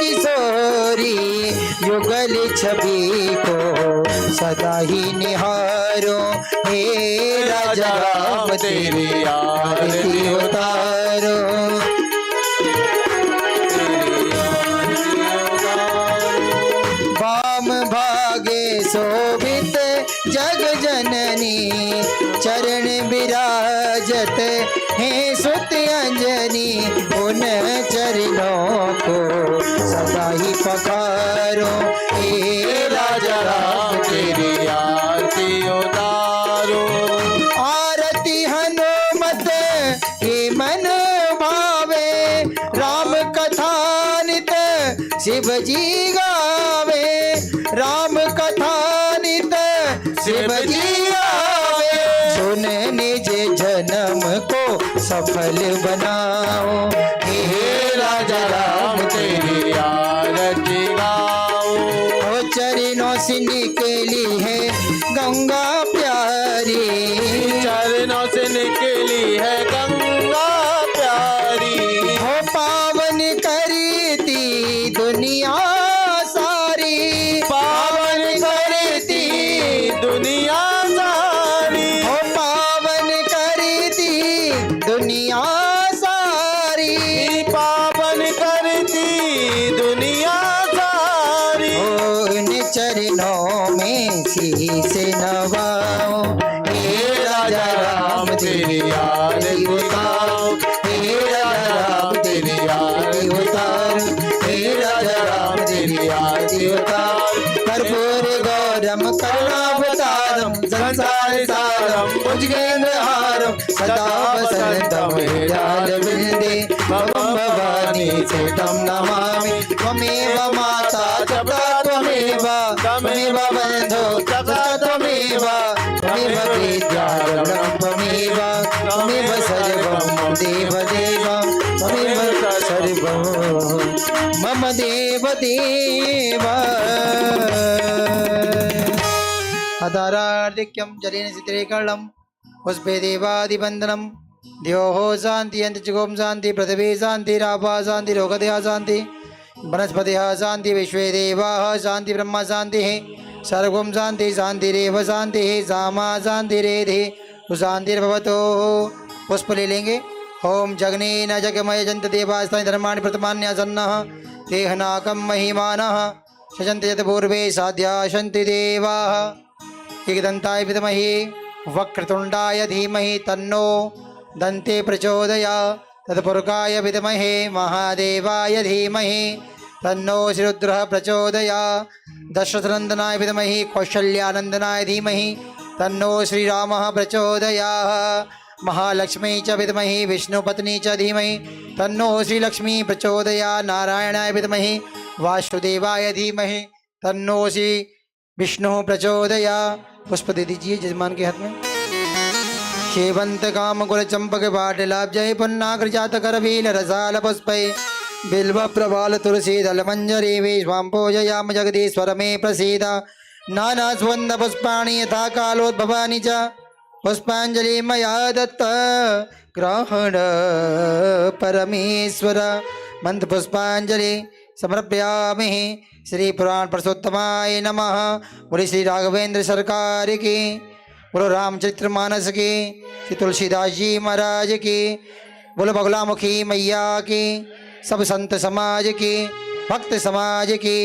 किशोरी युगल छवि को सदा ही निहारो। हे राजा राम तेरी आरती उतारो। वाम भागे शोभित जग जननी चरण विराजत हे सुत अंजनी। उन चरणों को सदा ही पखारो। हे राजा राम तेरी आरती उतारो। आरती हनुमत के मन भावे राम कथा नित शिव जी गावे। राम कथा नित शिव जी गावे। सुन निज जन्म को सफल बनाओ। हे राजा राम तेरी आरती गाओ। ओ चरणों से निकली है गंगा प्यारी। चरणों से निकली है गंगा प्यारी। हो पावन करती दुनिया सारी। पावन करती दुनिया सारी। हो पावन करती दुनिया सारी। पावन करती दुनिया सारी। ओ इन चरणों में शीश नवाओ। हे राजा राम तेरी आरती उतारो। हे राजा राम तेरी आरती उतारो। हे राजा राम तेरी आरती उतारो। कर्पूर गौरम करुणावतारम संसार सारम भुजगेन्द्रहारम सदा वसंतम हृदयारविंदे भवं भवानी सुतं नमामि। त्वमेव माता च पिता त्वमेव त्वमेव बन्धो च त्वमेव त्वमेव विद्यारम्भं त्वमेव त्वमेव सर्वं देवदेव त्वमेव सर्वं मम देवदेव। अधारार्धिक्यं जलेन सिद्धिकर्णं पुष्पे देवादिवन्दनं। द्योः शान्ति अन्तरिक्षं शान्ति पृथिवी शान्ति रापः शान्ति लोकदेहा शान्ति वनस्पतयः शान्ति विश्वे देवाः शान्ति ब्रह्म शान्तिः सर्वं शान्ति शान्तिरेव शान्तिः सामा शान्तिरेधि शान्तिर्भवतु। पुष्प ले लेंगे। ओम जगनेन जगमय जंत देवास्तानि धर्माणि प्रथमान्यासन्नः देहनाकं महिमानः सजन्ति यत् पूर्वे साध्यासन्ति देवाः। एकदन्ताय विद्महे वक्रतुण्डाय धीमहि तन्नो दन्ते प्रचोदयात्। तत्पुरुषाय विद्महे महादेवाय धीमहि तन्नो श्रीरुद्रः प्रचोदयात्। दशरथनन्दनाय विद्महे कौशल्यानन्दनाय धीमहि तन्नो श्रीरामः प्रचोदयात्। महालक्ष्मी च विद्महे विष्णुपत्नी च धीमहि तन्नो श्रीलक्ष्मी प्रचोदयात्। नारायणाय विद्महे वासुदेवाय धीमहि तन्नो श्री विष्णु प्रचोदयात्। पुष्प दे दीजिए जजमान के हाथ में। शेवंत काम कुल चंपक पाटलाभ जय पुन्नाग्र जात करवील रसाल पुष्पे बिल्व प्रबाल तुलसी दल मंजरी विश्वां पूजयाम जगदीश्वर मे प्रसीद। नाना सुगंध पुष्पाणि यथा कालोद्भवानि च पुष्पांजलि मया दत्त ग्रहण परमेश्वर। मंत्र पुष्पांजलि समर्पयामि। श्री पुराण पुरुषोत्तमाय नमः। बोले श्री राघवेंद्र सरकार की, बोलो रामचरित्र मानस की, श्री तुलसीदास जी महाराज की, बोलो बगुलामुखी मैया की, सब संत समाज की, भक्त समाज की।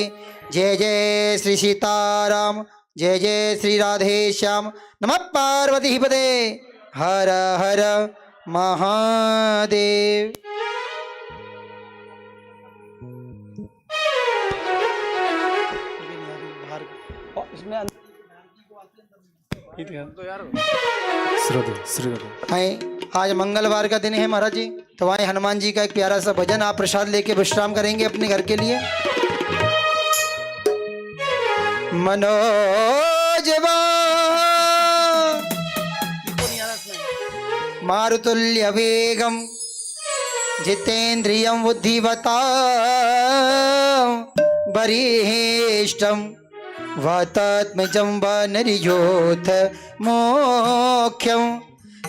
जय जय श्री सीताराम, जय जय श्री राधे श्याम। नमः पार्वती पदे हर हर महादेव। आए आज मंगलवार का दिन है महाराज जी, तो आए हनुमान जी का एक प्यारा सा भजन आप प्रसाद लेके विश्राम करेंगे अपने घर के लिए। मनोजवा मारुतुल्य वेगम जितेन्द्रियं बुद्धिवता वरिष्ठम वातात्मजं वानरयोथ मोक्षं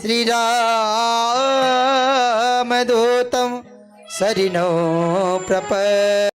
श्रीरामदूतं सरिणो प्रप